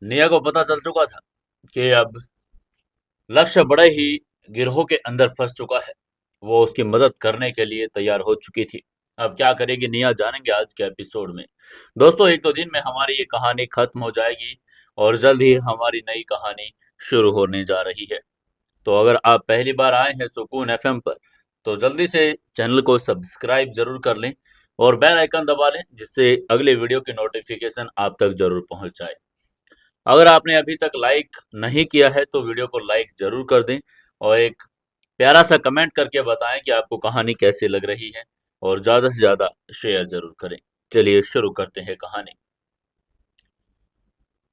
निया को पता चल चुका था कि अब लक्ष्य बड़े ही गिरोह के अंदर फंस चुका है। वो उसकी मदद करने के लिए तैयार हो चुकी थी। अब क्या करेगी निया, जानेंगे आज के एपिसोड में। दोस्तों, एक दो दिन में हमारी ये कहानी खत्म हो जाएगी और जल्द ही हमारी नई कहानी शुरू होने जा रही है। तो अगर आप पहली बार आए हैं सुकून एफएम पर, तो जल्दी से चैनल को सब्सक्राइब जरूर कर लें और बेल आइकन दबा लें, जिससे अगले वीडियो की नोटिफिकेशन आप तक जरूर पहुंच जाए। अगर आपने अभी तक लाइक नहीं किया है तो वीडियो को लाइक जरूर कर दें और एक प्यारा सा कमेंट करके बताएं कि आपको कहानी कैसी लग रही है, और ज्यादा से ज्यादा शेयर जरूर करें। चलिए शुरू करते हैं कहानी।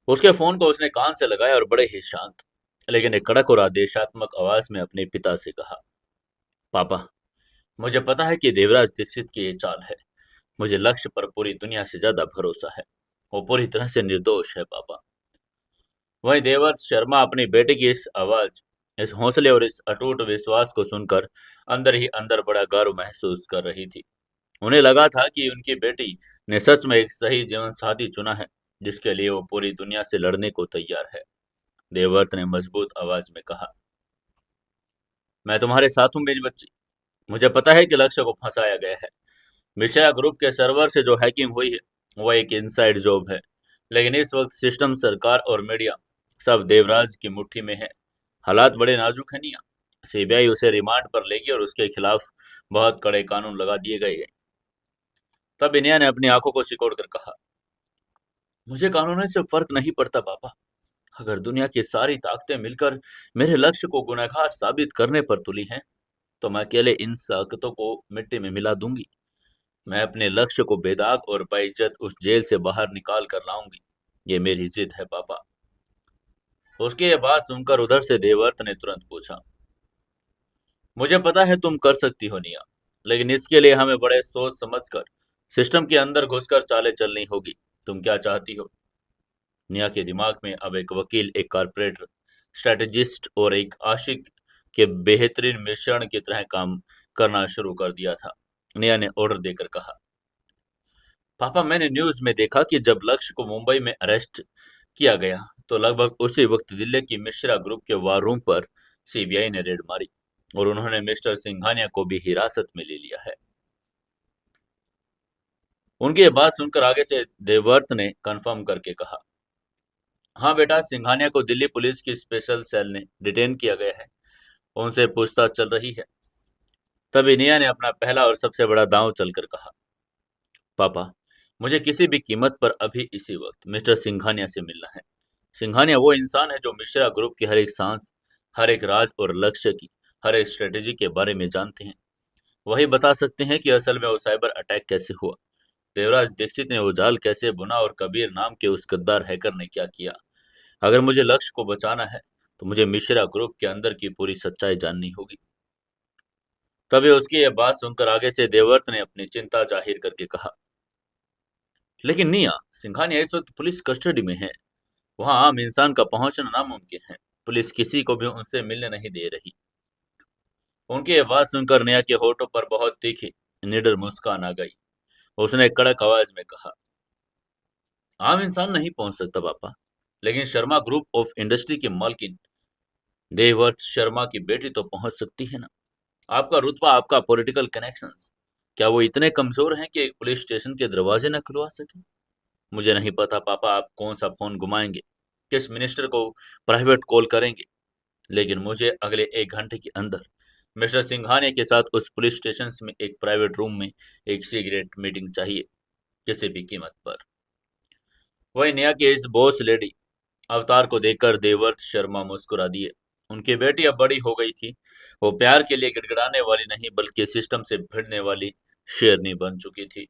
उसके फोन को उसने कान से लगाया और बड़े ही शांत लेकिन एक कड़क और आदेशात्मक आवाज में अपने पिता से कहा, पापा, मुझे पता है कि देवराज दीक्षित की ये चाल है। मुझे लक्ष्य पर पूरी दुनिया से ज्यादा भरोसा है। वो पूरी तरह से निर्दोष है पापा। वहीं देवर्ष शर्मा अपनी बेटे की इस आवाज, इस हौसले और इस अटूट विश्वास को सुनकर अंदर ही अंदर बड़ा गर्व महसूस कर रही थी। उन्हें लगा था कि उनकी बेटी ने सच में एक सही जीवन साथी चुना है, जिसके लिए वो पूरी दुनिया से लड़ने को तैयार है। देवव्रत ने मजबूत आवाज में कहा, मैं तुम्हारे साथ हूँ मेरी बच्ची। मुझे पता है कि लक्ष्य को फंसाया गया है। मिश्रा ग्रुप के सर्वर से जो हैकिंग हुई है वो एक इनसाइड जॉब है, लेकिन इस वक्त सिस्टम, सरकार और मीडिया सब देवराज की मुट्ठी में है। हालात बड़े नाजुक है निया। सीबीआई उसे रिमांड पर लेगी और उसके खिलाफ बहुत कड़े कानून लगा दिए गए हैं। तब इनिया ने अपनी आंखों को सिकोड़ कर कहा, मुझे कानून से फर्क नहीं पड़ता पापा। अगर दुनिया की सारी ताकतें मिलकर मेरे लक्ष्य को गुनहगार साबित करने पर तुली हैं, तो मैं अकेले इन ताकतों को मिट्टी में मिला दूंगी। मैं अपने लक्ष्य को बेदाग और बाइज्जत उस जेल से बाहर निकाल कर लाऊंगी। ये मेरी जिद है पापा। उसकी ये बात सुनकर उधर से देवर्त ने तुरंत पूछा, मुझे पता है तुम कर सकती हो निया, लेकिन इसके लिए हमें बड़े सोच समझकर सिस्टम के अंदर घुसकर चालें चलनी होगी। तुम क्या चाहती हो? निया के दिमाग में अब एक वकील, एक कारपोरेटर, स्ट्रेटेजिस्ट और एक आशिक के बेहतरीन मिश्रण की तरह काम करना शुरू कर दिया था। निया ने ऑर्डर देकर कहा, पापा, मैंने न्यूज में देखा कि जब लक्ष्य को मुंबई में अरेस्ट किया गया तो लगभग उसी वक्त दिल्ली की मिश्रा ग्रुप के वार रूम पर सीबीआई ने रेड मारी और उन्होंने मिस्टर सिंघानिया को भी हिरासत में ले लिया है। उनकी ये बात सुनकर आगे से देववर्त ने कंफर्म करके कहा, हाँ बेटा, सिंघानिया को दिल्ली पुलिस की स्पेशल सेल ने डिटेन किया गया है। उनसे पूछताछ चल रही है। तभी निया ने अपना पहला और सबसे बड़ा दांव चलकर कहा, पापा, मुझे किसी भी कीमत पर अभी इसी वक्त मिस्टर सिंघानिया से मिलना है। सिंघानिया वो इंसान है जो मिश्रा ग्रुप की हर एक सांस, हर एक राज और लक्ष्य की हर एक स्ट्रेटेजी के बारे में जानते हैं। वही बता सकते हैं कि असल में वो साइबर अटैक कैसे हुआ, देवराज दीक्षित ने वो जाल कैसे बुना और कबीर नाम के उस गद्दार हैकर ने क्या किया। अगर मुझे लक्ष्य को बचाना है तो मुझे मिश्रा ग्रुप के अंदर की पूरी सच्चाई जाननी होगी। तभी उसकी यह बात सुनकर आगे से देवर्त ने अपनी चिंता जाहिर करके कहा, लेकिन निया, सिंघानिया इस वक्त पुलिस कस्टडी में है। वहां आम इंसान का पहुंचना नामुमकिन है। पुलिस किसी को भी उनसे मिलने नहीं दे रही। उनकी ये बात सुनकर निया के होठों पर बहुत तीखी, निडर मुस्कान आ गई। उसने कड़क आवाज में कहा, आम इंसान नहीं पहुंच सकता पापा, लेकिन शर्मा ग्रुप ऑफ इंडस्ट्री की मालकिन देवर्थ शर्मा की बेटी तो पहुंच सकती है ना। आपका रुतबा, आपका पॉलिटिकल कनेक्शंस, क्या वो इतने कमजोर हैं कि एक पुलिस स्टेशन के दरवाजे न खुलवा सके? मुझे नहीं पता पापा आप कौन सा फोन घुमाएंगे, किस मिनिस्टर को प्राइवेट कॉल करेंगे, लेकिन मुझे अगले 1 घंटे के अंदर मिस्टर सिंघानिया के साथ उस पुलिस स्टेशन में एक प्राइवेट रूम में एक सीक्रेट मीटिंग चाहिए, किसी भी कीमत पर। वही नया की इस बॉस लेडी अवतार को देखकर देवर्थ शर्मा मुस्कुरा दिए। उनकी बेटी अब बड़ी हो गई थी। वो प्यार के लिए गिड़गिड़ाने वाली नहीं, बल्कि सिस्टम से भिड़ने वाली शेरनी बन चुकी थी।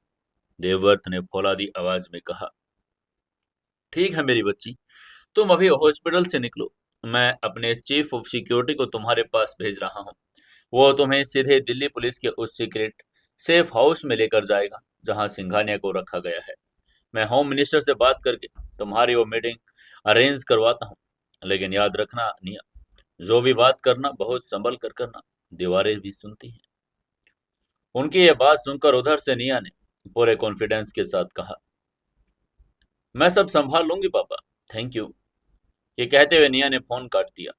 देवव्रत ने फौलादी आवाज में कहा, ठीक है मेरी बच्ची, तुम अभी हॉस्पिटल से निकलो। मैं अपने चीफ ऑफ सिक्योरिटी को तुम्हारे पास भेज रहा हूँ। वो तुम्हें सीधे दिल्ली पुलिस के उस सीक्रेट सेफ हाउस में लेकर जाएगा जहां सिंघानिया को रखा गया है। मैं होम मिनिस्टर से बात करके तुम्हारी वो मीटिंग अरेंज करवाता हूँ। लेकिन याद रखना निया, जो भी बात करना बहुत संभल कर करना, दीवारें भी सुनती हैं। उनकी ये बात सुनकर उधर से निया ने पूरे कॉन्फिडेंस के साथ कहा, मैं सब संभाल लूंगी पापा, थैंक यू। ये कहते हुए निया ने फोन काट दिया।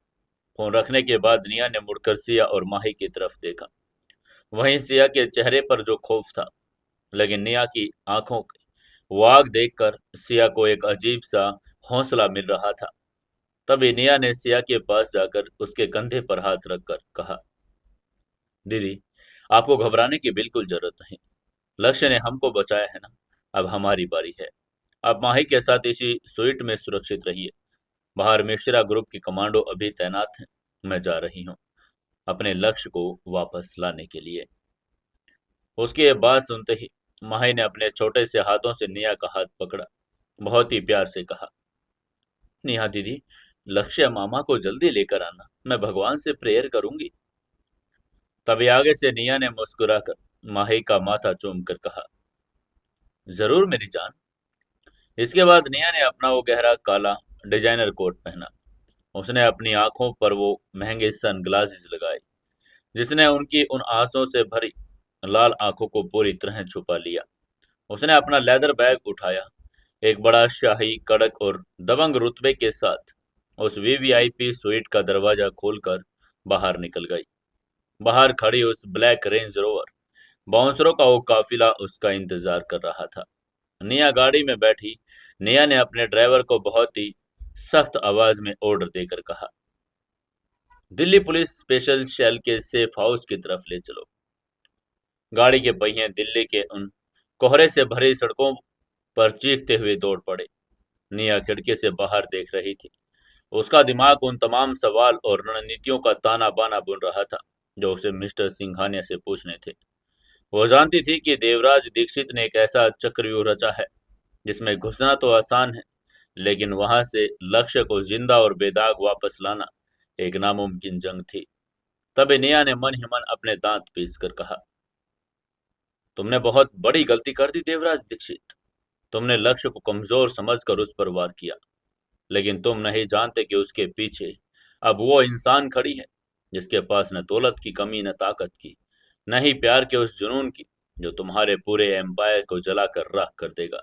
फोन रखने के बाद निया ने मुड़कर सिया और माही की तरफ देखा। वहीं सिया के चेहरे पर जो खौफ था, लेकिन निया की आंखों की वाग देखकर सिया को एक अजीब सा हौसला मिल रहा था। तभी निया ने सिया के पास जाकर उसके कंधे पर हाथ रखकर कहा, दीदी, आपको घबराने की बिल्कुल जरूरत नहीं। लक्ष्य ने हमको बचाया है ना, अब हमारी बारी है। आप माही के साथ इसी स्वीट में सुरक्षित रहिए। बाहर मिश्रा ग्रुप की कमांडो अभी तैनात हैं। मैं जा रही हूँ अपने लक्ष्य को वापस लाने के लिए। उसकी ये बात सुनते ही माही ने अपने छोटे से हाथों से निया का हाथ पकड़ा। बहुत ही प्यार से कहा, नेहा दीदी, लक्ष्य मामा को जल्दी लेकर आना, मैं भगवान से प्रेयर करूंगी। तभी आगे से निया ने मुस्कुराकर माही का माथा चूम कर कहा, जरूर मेरी जान। इसके बाद निया ने अपना वो गहरा काला डिजाइनर कोट पहना। उसने अपनी आंखों पर वो महंगे सनग्लासेस लगाए जिसने उनकी उन आंसुओं से भरी लाल आंखों को पूरी तरह छुपा लिया। उसने अपना लेदर बैग उठाया। एक बड़ा शाही कड़क और दबंग रुतबे के साथ उस वीवीआईपी स्वीट का दरवाजा खोलकर बाहर निकल गई। बाहर खड़ी उस ब्लैक रेंज रोवर बाउंसरों का वो काफिला उसका इंतजार कर रहा था। निया गाड़ी में बैठी। निया ने अपने ड्राइवर को बहुत ही सख्त आवाज में ऑर्डर देकर कहा, दिल्ली पुलिस स्पेशल सेल के सेफ हाउस की तरफ ले चलो। गाड़ी के पहिए दिल्ली के उन कोहरे से भरी सड़कों पर चीखते हुए दौड़ पड़े। निया खिड़की से बाहर देख रही थी। उसका दिमाग उन तमाम सवाल और रणनीतियों का ताना बाना बुन रहा था जो उसे मिस्टर सिंघानिया से पूछने थे। वो जानती थी कि देवराज दीक्षित ने एक ऐसा चक्रव्यूह रचा है जिसमें घुसना तो आसान है, लेकिन वहां से लक्ष्य को जिंदा और बेदाग वापस लाना एक नामुमकिन जंग थी। तभी निया ने मन ही मन अपने दांत पीस कर कहा, तुमने बहुत बड़ी गलती कर दी देवराज दीक्षित। तुमने लक्ष्य को कमजोर समझकर उस पर वार किया, लेकिन तुम नहीं जानते कि उसके पीछे अब वो इंसान खड़ी है जिसके पास न दौलत की कमी, न ताकत की, न ही प्यार के उस जुनून की जो तुम्हारे पूरे एम्पायर को जलाकर राख कर देगा।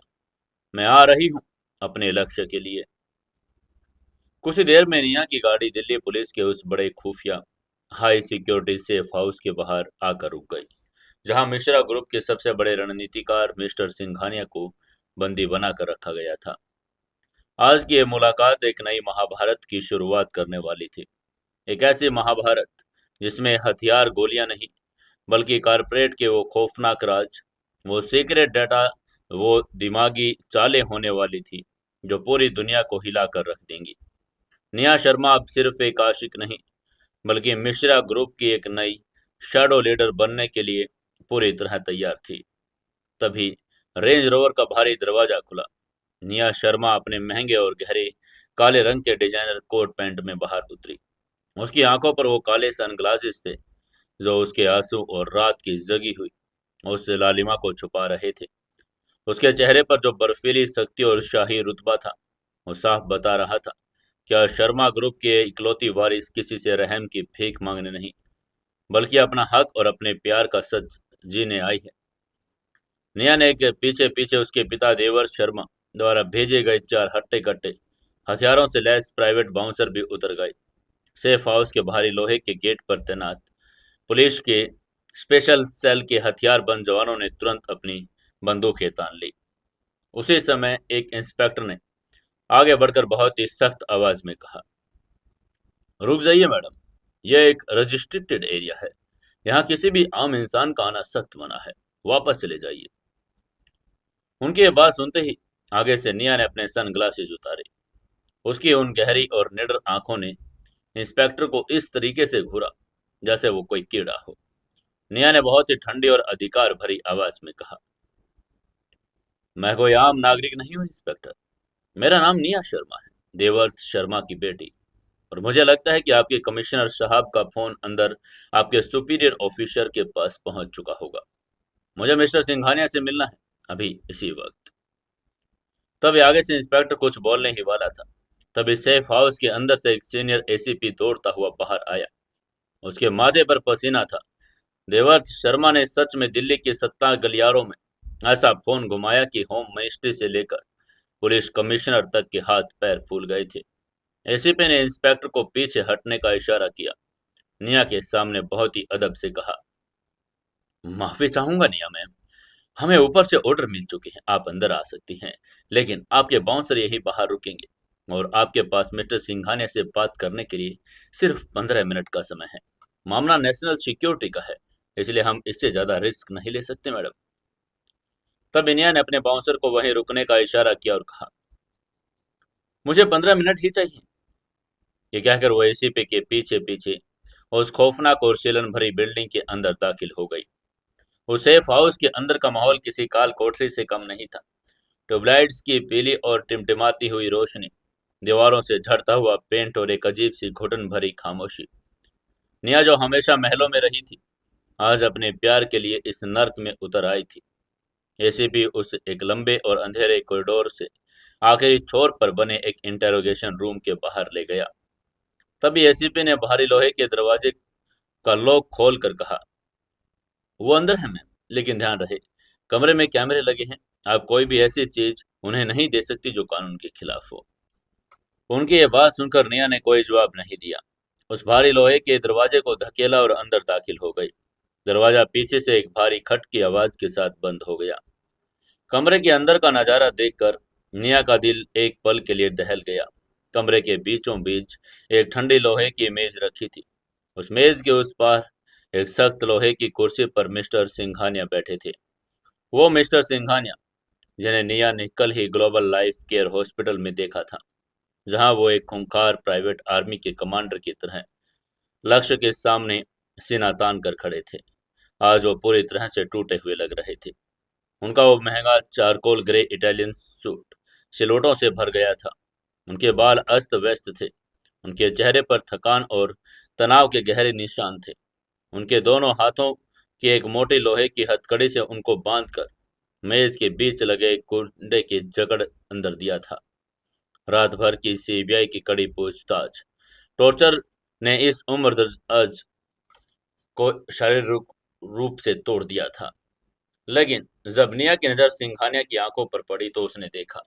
मैं आ रही हूँ अपने लक्ष्य के लिए। कुछ ही देर में निया की गाड़ी दिल्ली पुलिस के उस बड़े खुफिया हाई सिक्योरिटी सेफ हाउस के बाहर आकर रुक गई, जहां मिश्रा ग्रुप के सबसे बड़े रणनीतिकार मिस्टर सिंघानिया को बंदी बनाकर रखा गया था। आज की ये मुलाकात एक नई महाभारत की शुरुआत करने वाली थी। एक ऐसी महाभारत जिसमें हथियार गोलियां नहीं, बल्कि कारपोरेट के वो खौफनाक राज, वो सीक्रेट डाटा, वो दिमागी चालें होने वाली थी जो पूरी दुनिया को हिला कर रख देंगी। निया शर्मा अब सिर्फ एक आशिक नहीं, बल्कि मिश्रा ग्रुप की एक नई शैडो लीडर बनने के लिए पूरी तरह तैयार थी। तभी रेंज रोवर का भारी दरवाजा खुला। निया शर्मा अपने महंगे और गहरे काले रंग के डिजाइनर कोट पैंट में बाहर उतरी। उसकी आंखों पर वो काले सनग्लासेस थे जो उसके आंसू और रात की जगी हुई उस लालिमा को छुपा रहे थे। उसके चेहरे पर जो बर्फीली सख्ती और शाही रुतबा था, वो साफ बता रहा था क्या शर्मा ग्रुप के इकलौती वारिस किसी से रहम की भीख मांगने नहीं, बल्कि अपना हक और अपने प्यार का सच जीने आई है। निया ने के पीछे पीछे उसके पिता देवर्ष शर्मा द्वारा भेजे गए 4 हट्टे कट्टे हथियारों से लैस प्राइवेट बाउंसर भी उतर गए। सेफ हाउस के भारी लोहे के गेट पर तैनात पुलिस के स्पेशल सेल के हथियारबंद जवानों ने तुरंत अपनी बंदूकें तान ली। उसी समय एक इंस्पेक्टर ने आगे बढ़कर बहुत ही सख्त आवाज में कहा, रुक जाइए मैडम, यह एक रजिस्ट्रिक्टेड एरिया है। यहाँ किसी भी आम इंसान का आना सख्त मना है। वापस चले जाइए। उनकी ये बात सुनते ही आगे से निया ने अपने सन ग्लासेज उतारे। उसकी उन गहरी और निडर आंखों ने इंस्पेक्टर को इस तरीके से घूरा जैसे वो कोई कीड़ा हो। निया ने बहुत ही ठंडी और अधिकार भरी आवाज में कहा, मैं कोई आम नागरिक नहीं हूं इंस्पेक्टर। मेरा नाम निया शर्मा है, देवर्थ शर्मा की बेटी। और मुझे लगता है कि आपके कमिश्नर साहब का फोन अंदर आपके सुपीरियर ऑफिसर के पास पहुंच चुका होगा। मुझे मिस्टर सिंघानिया से मिलना है, अभी इसी वक्त। तभी आगे से इंस्पेक्टर कुछ बोलने ही वाला था, तभी सेफ हाउस के अंदर से एक सीनियर एसीपी दौड़ता हुआ बाहर आया। उसके माथे पर पसीना था। देवर्थ शर्मा ने सच में दिल्ली के 7 गलियारों में ऐसा फोन घुमाया कि होम मिनिस्ट्री से लेकर पुलिस कमिश्नर तक के हाथ पैर फूल गए थे। एसीपी ने इंस्पेक्टर को पीछे हटने का इशारा किया। निया के सामने बहुत ही अदब से कहा, माफी चाहूंगा निया मैम, हमें ऊपर से ऑर्डर मिल चुके हैं, आप अंदर आ सकती हैं, लेकिन आपके बाउंसर यही बाहर रुकेंगे और आपके पास मिस्टर सिंघानिया से बात करने के लिए सिर्फ 15 मिनट का समय है। मामला नेशनल सिक्योरिटी का है, इसलिए हम इससे ज्यादा रिस्क नहीं ले सकते मैडम। तब इनिया ने अपने बाउंसर को वहीं रुकने का इशारा किया और कहा, मुझे 15 मिनट ही चाहिए। ये कहकर वो एसीपी के पीछे पीछे उस खौफनाक और सीलन भरी बिल्डिंग के अंदर दाखिल हो गई। उस सेफ हाउस के अंदर का माहौल किसी काल कोठरी से कम नहीं था। ट्यूबलाइट्स की पीली और टिमटिमाती हुई रोशनी, दीवारों से झड़ता हुआ पेंट और एक अजीब सी घुटन भरी खामोशी। निया जो हमेशा महलों में रही थी, आज अपने प्यार के लिए इस नर्क में उतर आई थी। एसीपी उस एक लंबे और अंधेरे कॉरिडोर से आखिरी छोर पर बने एक इंटेरोगेशन रूम के बाहर ले गया। तभी एसीपी ने भारी लोहे के दरवाजे का लॉक खोल कर कहा, वो अंदर है मैम, लेकिन ध्यान रहे कमरे में कैमरे लगे हैं, आप कोई भी ऐसी चीज उन्हें नहीं दे सकती जो कानून के खिलाफ हो। उनकी ये बात सुनकर निया ने कोई जवाब नहीं दिया। उस भारी लोहे के दरवाजे को धकेला और अंदर दाखिल हो गई। दरवाजा पीछे से एक भारी खट की आवाज के साथ बंद हो गया। कमरे के अंदर का नजारा देखकर निया का दिल एक पल के लिए दहल गया। कमरे के बीचों बीच एक ठंडी लोहे की मेज रखी थी। उस मेज के उस पार एक सख्त लोहे की कुर्सी पर मिस्टर सिंघानिया बैठे थे। वो मिस्टर सिंघानिया जिन्हें निया ने कल ही ग्लोबल लाइफ केयर हॉस्पिटल में देखा था, जहां वो एक खूंखार प्राइवेट आर्मी के कमांडर की तरह लक्ष्य के सामने सीना तान कर खड़े थे। आज वो पूरी तरह से टूटे हुए लग रहे थे। उनका वो महंगा चारकोल ग्रे इटालियन सूट सिलोटों से भर गया था। उनके बाल अस्त व्यस्त थे। उनके चेहरे पर थकान और तनाव के गहरे निशान थे। उनके दोनों हाथों की एक मोटी लोहे की हथकड़ी से उनको बांधकर मेज के बीच लगे एक कुंडे की जकड़ अंदर दिया था। रात भर की सीबीआई की कड़ी पूछताछ, टॉर्चर ने इस उम्र दराज को शारीरिक रूप से तोड़ दिया था। लेकिन जब निया की नजर सिंघानिया की आंखों पर पड़ी तो उसने देखा,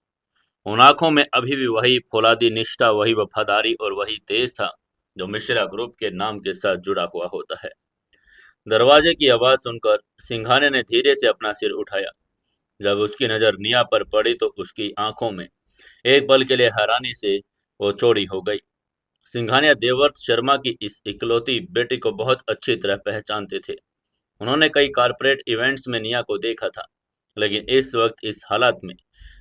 उन आंखों में अभी भी वही फौलादी निष्ठा, वही वफादारी और वही तेज था जो मिश्रा ग्रुप के नाम के साथ जुड़ा हुआ होता है। दरवाजे की आवाज सुनकर सिंघानिया ने धीरे से अपना सिर उठाया। जब उसकी नजर निया पर पड़ी तो उसकी आंखों में एक पल के लिए हैरानी से वो चौड़ी हो गई। सिंघानिया देवर्थ शर्मा की इस इकलौती बेटी को बहुत अच्छी तरह पहचानते थे। उन्होंने कई कारपोरेट इवेंट्स में निया को देखा था, लेकिन इस वक्त इस हालात में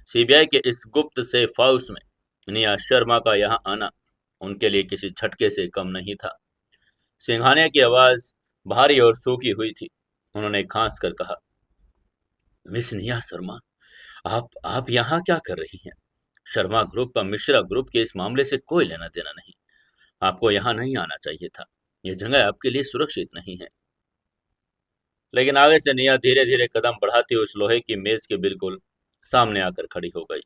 सीबीआई के इस गुप्त सेफ हाउस में निया शर्मा का यहाँ आना उनके लिए किसी झटके से कम नहीं था। सिंघानिया की आवाज भारी और सूखी हुई थी। उन्होंने खांस कर कहा, मिस निया शर्मा, आप यहाँ क्या कर रही हैं? शर्मा ग्रुप का मिश्रा ग्रुप के इस मामले से कोई लेना देना नहीं। आपको यहाँ नहीं आना चाहिए था। ये जगह आपके लिए सुरक्षित नहीं है। लेकिन आगे से निया धीरे धीरे कदम बढ़ाती उस लोहे की मेज के बिल्कुल सामने आकर खड़ी हो गई।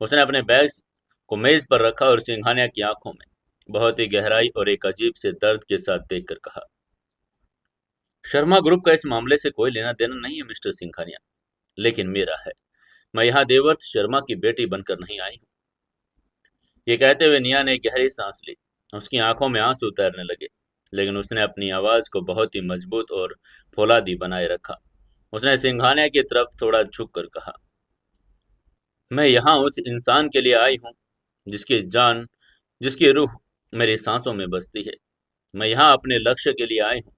उसने अपने बैग को मेज पर रखा और सिंघानिया की आंखों में बहुत ही गहराई और एक अजीब से दर्द के साथ देखकर कहा, शर्मा ग्रुप का इस मामले से कोई लेना देना नहीं है मिस्टर सिंघानिया, लेकिन मेरा है। मैं यहाँ देवर्थ शर्मा की बेटी बनकर नहीं आई हूँ। ये कहते हुए निया ने गहरी सांस ली। उसकी आंखों में आंसू तैरने लगे, लेकिन उसने अपनी आवाज को बहुत ही मजबूत और फौलादी बनाए रखा। उसने सिंघानिया की तरफ थोड़ा झुक कर कहा, मैं यहाँ उस इंसान के लिए आई हूँ जिसकी जान, जिसकी रूह मेरी सांसों में बसती है। मैं यहाँ अपने लक्ष्य के लिए आई हूँ।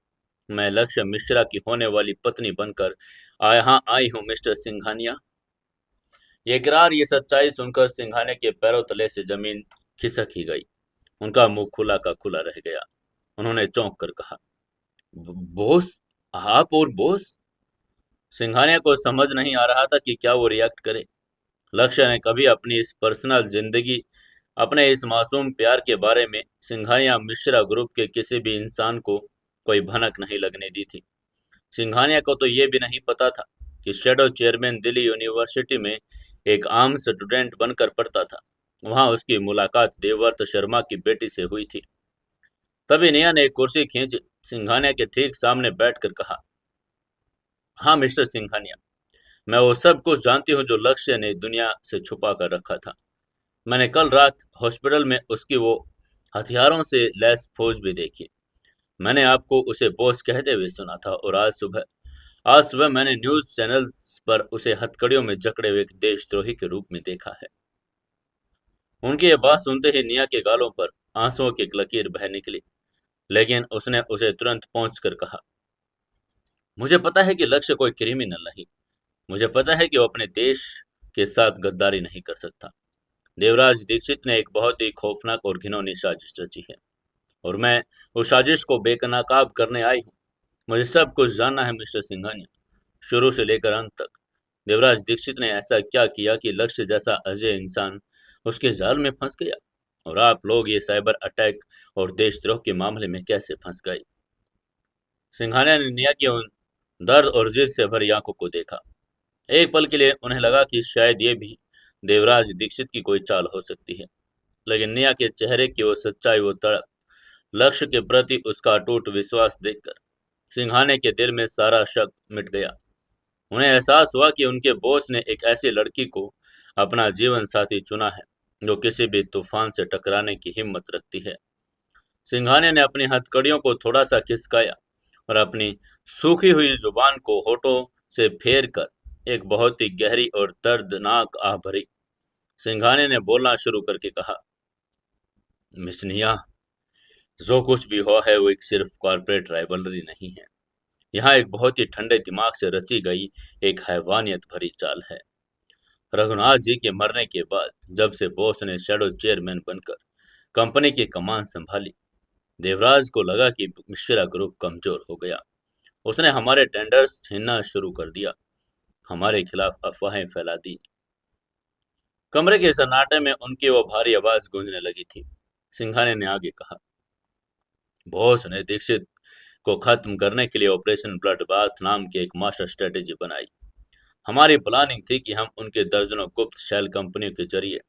मैं लक्ष्य मिश्रा की होने वाली पत्नी बनकर यहाँ आई हूँ मिस्टर सिंघानिया। ये इकरार, ये सच्चाई सुनकर सिंघानिया के पैरों तले से जमीन खिसक ही गई। उनका मुंह खुला का खुला रह गया। उन्होंने चौंक कर कहा, बोस, आप और बोस? सिंघानिया को समझ नहीं आ रहा था कि क्या वो रिएक्ट करे। लक्ष्य ने कभी अपनी इस पर्सनल जिंदगी, अपने इस मासूम प्यार के बारे में सिंघानिया मिश्रा ग्रुप के किसी भी इंसान को कोई भनक नहीं लगने दी थी। सिंघानिया को तो ये भी नहीं पता था कि शेडो चेयरमैन दिल्ली यूनिवर्सिटी में एक आम स्टूडेंट बनकर पढ़ता था। वहां उसकी मुलाकात देवर्थ शर्मा की बेटी से हुई थी। तभी निया ने एक कुर्सी खींच सिंघानिया के ठीक सामने बैठकर कहा, हाँ मिस्टर सिंघानिया, मैं वो सब कुछ जानती हूँ जो लक्ष्य ने दुनिया से छुपा कर रखा था। मैंने कल रात हॉस्पिटल में उसकी वो हथियारों से लैस फौज भी देखी। मैंने आपको उसे बॉस कहते हुए सुना था और आज सुबह मैंने न्यूज़ चैनल्स पर उसे हथकड़ियों में जकड़े हुए एक देशद्रोही के रूप में देखा है। उनकी ये बात सुनते ही निया के गालों पर आंसुओं की एक लकीर बह निकली, लेकिन उसने उसे तुरंत पहुंच कर कहा, मुझे पता है कि लक्ष्य कोई क्रिमिनल नहीं। मुझे पता है कि वो अपने देश के साथ गद्दारी नहीं कर सकता। देवराज दीक्षित ने एक बहुत ही खौफनाक और घिनौनी साजिश रची है, और मैं उस साजिश को बेनकाब करने आई हूँ। मुझे सब कुछ जानना है मिस्टर सिंघानिया, शुरू से लेकर अंत तक। देवराज दीक्षित ने ऐसा क्या किया कि लक्ष्य जैसा अजय इंसान उसके जाल में फंस गया, और आप लोग ये साइबर अटैक और देशद्रोह के मामले में कैसे फंस गए? सिंघानिया ने निया की उन दर्द और जिद से भरी आंखों को देखा। एक पल के लिए उन्हें लगा कि शायद ये भी देवराज दीक्षित की कोई चाल हो सकती है, लेकिन निया के चेहरे की वो सच्चाई, वो तड़प, लक्ष्य के प्रति उसका अटूट विश्वास देखकर सिंघानिया के दिल में सारा शक मिट गया। उन्हें एहसास हुआ कि उनके बॉस ने एक ऐसी लड़की को अपना जीवन साथी चुना है जो किसी भी तूफान से टकराने की हिम्मत रखती है। सिंघानिया ने अपनी हथकड़ियों को थोड़ा सा खिसकाया और अपनी सूखी हुई जुबान को होठों से फेर कर एक बहुत ही गहरी और दर्दनाक आह भरी। सिंघानिया ने बोलना शुरू करके कहा, मिस निया, जो कुछ भी हुआ है वो एक सिर्फ कॉर्पोरेट राइवलरी नहीं है। यहाँ एक बहुत ही ठंडे दिमाग से रची गई एक हैवानियत भरी चाल है। रघुनाथ जी के मरने के बाद जब से बॉस ने शैडो चेयरमैन बनकर कंपनी की कमान संभाली, देवराज को लगा कि मिश्रा ग्रुप कमजोर हो गया। उसने हमारे टेंडर्स छीनना शुरू कर दिया, हमारे खिलाफ अफवाहें फैला दी। कमरे के सन्नाटे में उनकी वो भारी आवाज गूंजने लगी थी। सिंघानिया ने आगे कहा, बॉस ने दीक्षित को खत्म करने के लिए ऑपरेशन ब्लड बाथ नाम की एक मास्टर स्ट्रेटेजी बनाई। हमारी प्लानिंग थी कि हम उनके दर्जनों गुप्त शैल कंपनियों के जरिए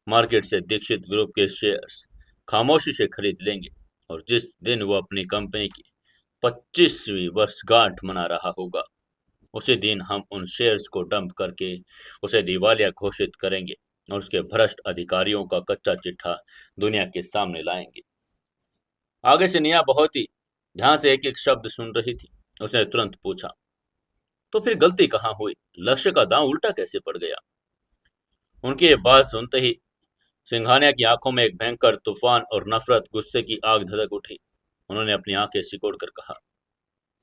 मार्केट से दीक्षित ग्रुप के शेयर्स खामोशी से खरीद लेंगे, और जिस दिन वो अपनी कंपनी की 25वीं वर्षगांठ मना रहा होगा, उसी दिन हम उन शेयर्स को डंप करके उसे दिवालिया घोषित करेंगे और उसके भ्रष्ट अधिकारियों का कच्चा चिट्ठा दुनिया के सामने लाएंगे। आगे से निया बहुत ही ध्यान से एक एक शब्द सुन रही थी। उसने तुरंत पूछा, तो फिर गलती कहाँ हुई? लक्ष्य का दांव उल्टा कैसे पड़ गया? उनकी ये बात सुनते ही सिंघानिया की आंखों में एक भयंकर तूफान और नफरत, गुस्से की आग धधक उठी। उन्होंने अपनी आंखें सिकोड़ कर कहा,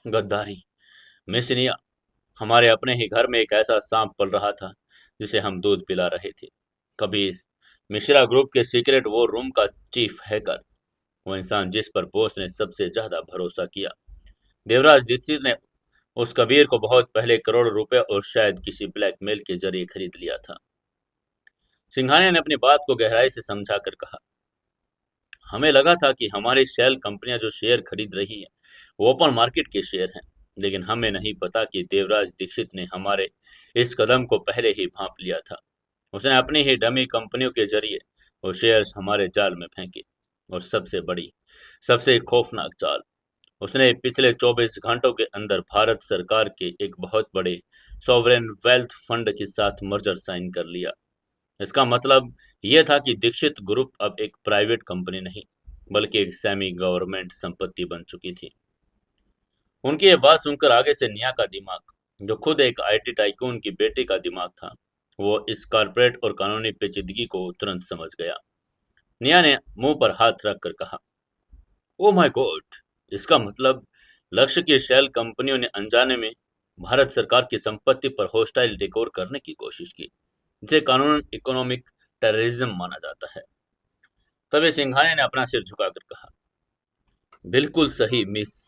गद्दारी, मिसनिया, हमारे अपने ही घर में एक ऐसा सांप पल रहा था जिसे हम दूध पिला रहे थे। कभी मिश्रा ग्रुप के सीक्रेट वॉर रूम का चीफ हैकर, वो इंसान जिस पर बोस ने सबसे ज्यादा भरोसा किया। देवराज दीक्षित ने उस कबीर को बहुत पहले करोड़ रुपए और शायद किसी ब्लैकमेल के जरिए खरीद लिया था। सिंघानिया ने अपनी बात को गहराई से समझाकर कहा, हमें लगा था कि हमारी शेल कंपनियां जो शेयर खरीद रही हैं वो ओपन मार्केट के शेयर हैं, लेकिन हमें नहीं पता कि देवराज दीक्षित ने हमारे इस कदम को पहले ही भांप लिया था। उसने अपनी ही डमी कंपनियों के जरिए वो शेयर्स हमारे जाल में फेंके, और सबसे बड़ी, सबसे खौफनाक चाल, उसने पिछले 24 घंटों के अंदर भारत सरकार के एक बहुत बड़े सॉवरेन वेल्थ फंड के साथ मर्जर साइन कर लिया। इसका मतलब यह था कि दीक्षित ग्रुप अब एक प्राइवेट कंपनी नहीं, बल्कि एक सेमी गवर्नमेंट संपत्ति बन चुकी थी। उनकी ये बात सुनकर आगे से निया का दिमाग, जो खुद एक आईटी टाइकून की बेटी का दिमाग था, वो इस कॉर्पोरेट और कानूनी पेचीदगी को तुरंत समझ गया। निया ने मुंह पर हाथ रखकर कहा, ओ माय गॉड, इसका मतलब लक्ष्य की शेल कंपनियों ने अनजाने में भारत सरकार की संपत्ति पर होस्टाइल टेकओवर करने की कोशिश की, जिसे कानूनन इकोनॉमिक टेररिज्म माना जाता है। तभी सिंघानिया ने अपना सिर झुकाकर कहा, बिल्कुल सही मिस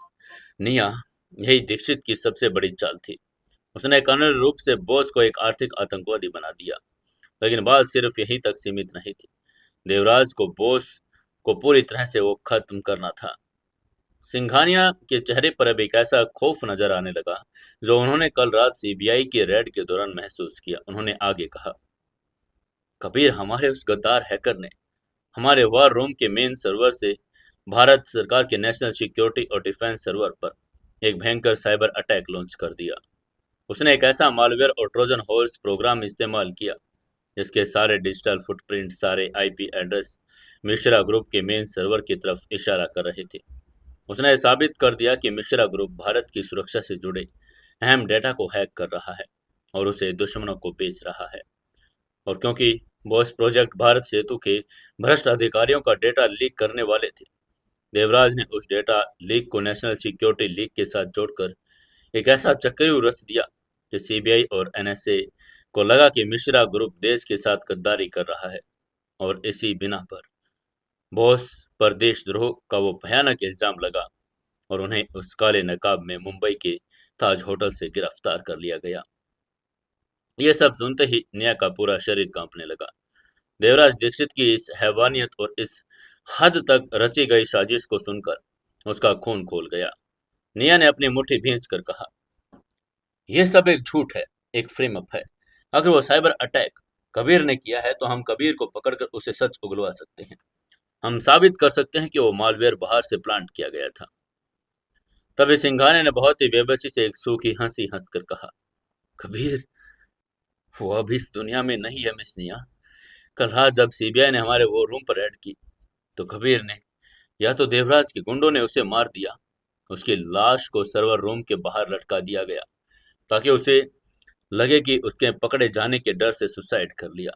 निया, यही दीक्षित की सबसे बड़ी चाल थी। उसने कानूनी रूप से बोस को एक आर्थिक आतंकवादी बना दिया, लेकिन बात सिर्फ यहीं तक सीमित नहीं थी। देवराज को बोस को पूरी तरह से वो खत्म करना था। सिंघानिया के चेहरे पर अब एक ऐसा खौफ नजर आने लगा जो उन्होंने कल रात सीबीआई के रेड के दौरान महसूस किया। उन्होंने आगे कहा, कबीर, हमारे उस गद्दार हैकर ने हमारे वार रूम के मेन सर्वर से भारत सरकार के नेशनल सिक्योरिटी और डिफेंस सर्वर पर एक भयंकर साइबर अटैक लॉन्च कर दिया। उसने एक ऐसा मालवेयर और ट्रोजन हॉर्स प्रोग्राम इस्तेमाल किया इसके सारे डिजिटल फुटप्रिंट, सारे आईपी एड्रेस मिश्रा ग्रुप के मेन सर्वर की तरफ इशारा कर रहे थे। उसने साबित कर दिया कि मिश्रा ग्रुप भारत की सुरक्षा से जुड़े अहम डेटा को हैक कर रहा है और उसे दुश्मनों को बेच रहा है। और क्योंकि बॉस प्रोजेक्ट भारत सेतु के भ्रष्ट अधिकारियों का डेटा लीक करने वाले थे, देवराज ने उस डेटा लीक को नेशनल सिक्योरिटी लीक के साथ जोड़कर एक ऐसा चक्रव्यूह रच दिया कि सीबीआई और एनएसए को लगा कि मिश्रा ग्रुप देश के साथ गद्दारी कर रहा है। और इसी बिना पर बॉस पर देशद्रोह का वो भयानक इल्जाम लगा और उन्हें उस काले नकाब में मुंबई के ताज होटल से गिरफ्तार कर लिया गया। ये सब सुनते ही निया का पूरा शरीर कांपने लगा। देवराज दीक्षित की इस हैवानियत और इस हद तक रची गई साजिश को सुनकर उसका खून खोल गया। निया ने अपनी मुट्ठी भींच कर कहा, यह सब एक झूठ है, एक फ्रेम अप है। अगर वो साइबर अटैक कबीर ने किया है तो हम कबीर को पकड़कर उसे सच उगलवा सकते हैं। हम साबित कर सकते हैं कि वो मालवेयर बाहर से प्लांट किया गया था। तभी सिंघाने ने बहुत ही बेबसी से एक सूखी हंसी हंसकर कहा, कबीर वो अब इस दुनिया में नहीं है मिस निया। कल रात जब सीबीआई ने हमारे वो रूम पर रेड की तो कबीर ने या तो देवराज के गुंडों ने उसे मार दिया, उसकी लाश को सर्वर रूम के बाहर लटका दिया गया ताकि उसे लगे कि उसके पकड़े जाने के डर से सुसाइड कर लिया।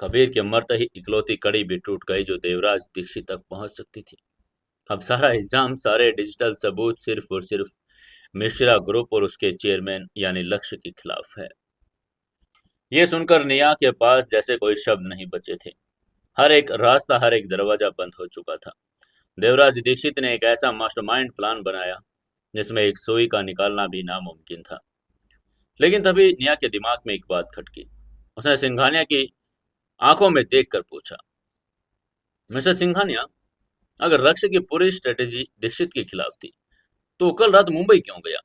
कबीर के मरते ही इकलौती कड़ी भी टूट गई जो देवराज दीक्षित तक पहुंच सकती थी। अब सारा इल्जाम, सारे डिजिटल सबूत सिर्फ और सिर्फ मिश्रा ग्रुप और उसके चेयरमैन यानी लक्ष्य के खिलाफ है। ये सुनकर निया के पास जैसे कोई शब्द नहीं बचे थे। हर एक रास्ता, हर एक दरवाजा बंद हो चुका था। देवराज दीक्षित ने एक ऐसा मास्टरमाइंड प्लान बनाया जिसमें एक सुई का निकालना भी नामुमकिन था। लेकिन तभी निया के दिमाग में एक बात खटकी। उसने सिंघानिया की आंखों में देखकर पूछा, मिस्टर सिंघानिया, अगर लक्ष्य की पूरी स्ट्रेटेजी दीक्षित के खिलाफ थी तो वो कल रात मुंबई क्यों गया?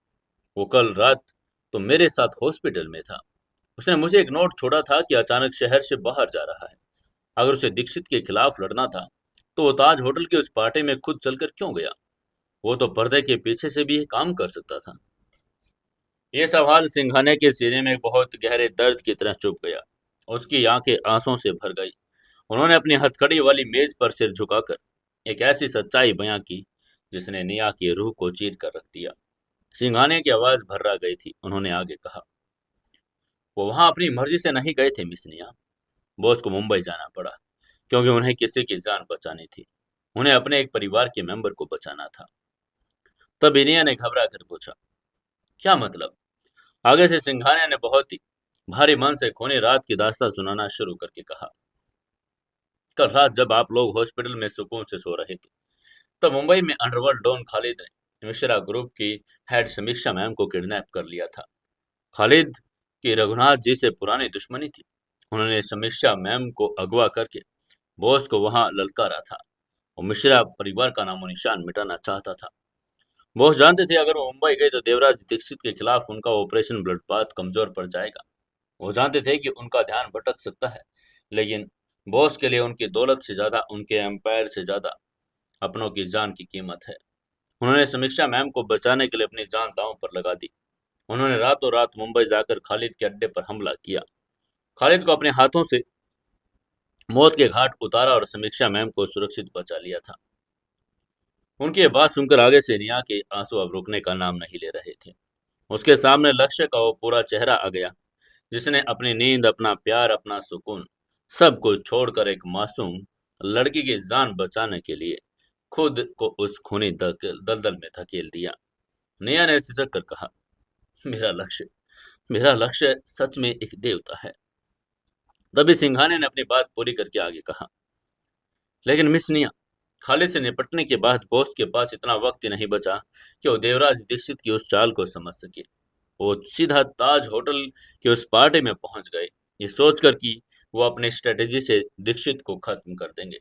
वो कल रात तो मेरे साथ हॉस्पिटल में था। उसने मुझे एक नोट छोड़ा था कि अचानक शहर से बाहर जा रहा है। अगर उसे दीक्षित के खिलाफ लड़ना था तो वो ताज होटल की उस पार्टी में खुद चलकर क्यों गया? वो तो पर्दे के पीछे से भी ये काम कर सकता था। ये सवाल सिंघानिया के सीने में बहुत गहरे दर्द की तरह चुभ गया। उसकी आंखें आंसुओं से भर गई। उन्होंने अपनी हथकड़ी वाली मेज पर सिर झुकाकर एक ऐसी सच्चाई बयां की जिसने निया की रूह को चीर कर रख दिया। सिंघानिया की आवाज भर्रा गई थी। उन्होंने आगे कहा, वो वहां अपनी मर्जी से नहीं गए थे मिस निया। बॉस को मुंबई जाना पड़ा क्योंकि उन्हें किसी की जान बचानी थी। उन्हें अपने एक परिवार के मेंबर को बचाना था। तब इनिया ने घबरा कर पूछा, क्या मतलब? आगे से सिंघानिया ने बहुत ही भारी मन से खूनी रात की दास्तां सुनाना शुरू करके कहा, कल रात जब आप लोग हॉस्पिटल में सुकून से सो रहे थे तब मुंबई में अंडरवर्ल्ड डॉन खालिद ने मिश्रा ग्रुप की हेड समीक्षा मैम को किडनैप कर लिया था। खालिद की रघुनाथ जी से पुरानी दुश्मनी थी। उन्होंने समीक्षा मैम को अगवा करके बॉस को वहां ललकारा था और मिश्रा परिवार का नामो निशान मिटाना चाहता था। बॉस जानते थे अगर वो मुंबई गए तो देवराज दीक्षित के खिलाफ उनका ऑपरेशन ब्लडबाथ कमजोर पड़ जाएगा। वो जानते थे कि उनका ध्यान भटक सकता है, लेकिन बॉस के लिए उनकी दौलत से ज्यादा, उनके एम्पायर से ज्यादा अपनों की जान की कीमत है। उन्होंने समीक्षा मैम को बचाने के लिए अपनी जान दांव पर लगा दी। उन्होंने रातों रात मुंबई जाकर खालिद के अड्डे पर हमला किया। खालिद को अपने हाथों से मौत के घाट उतारा और समीक्षा मैम को सुरक्षित बचा लिया था। उनकी ये बात सुनकर आगे से निया के आंसू अब रुकने का नाम नहीं ले रहे थे। उसके सामने लक्ष्य का वो पूरा चेहरा आ गया जिसने अपनी नींद, अपना प्यार, अपना सुकून सब कुछ छोड़कर एक मासूम लड़की की जान बचाने के लिए खुद को उस खूनी दलदल में धकेल दिया। निया ने सिसक कर कहा, मेरा लक्ष्य मेरा लक्ष्य सच में एक देवता है। तभी सिंघाने ने अपनी बात पूरी करके आगे कहा, लेकिन मिस निया, खालिद से निपटने के बाद बॉस के पास इतना वक्त ही नहीं बचा कि वो देवराज दीक्षित की उस चाल को समझ सके। वो सीधा ताज होटल की उस पार्टी में पहुंच गए, ये सोचकर कि वो अपनी स्ट्रेटेजी से दीक्षित को खत्म कर देंगे।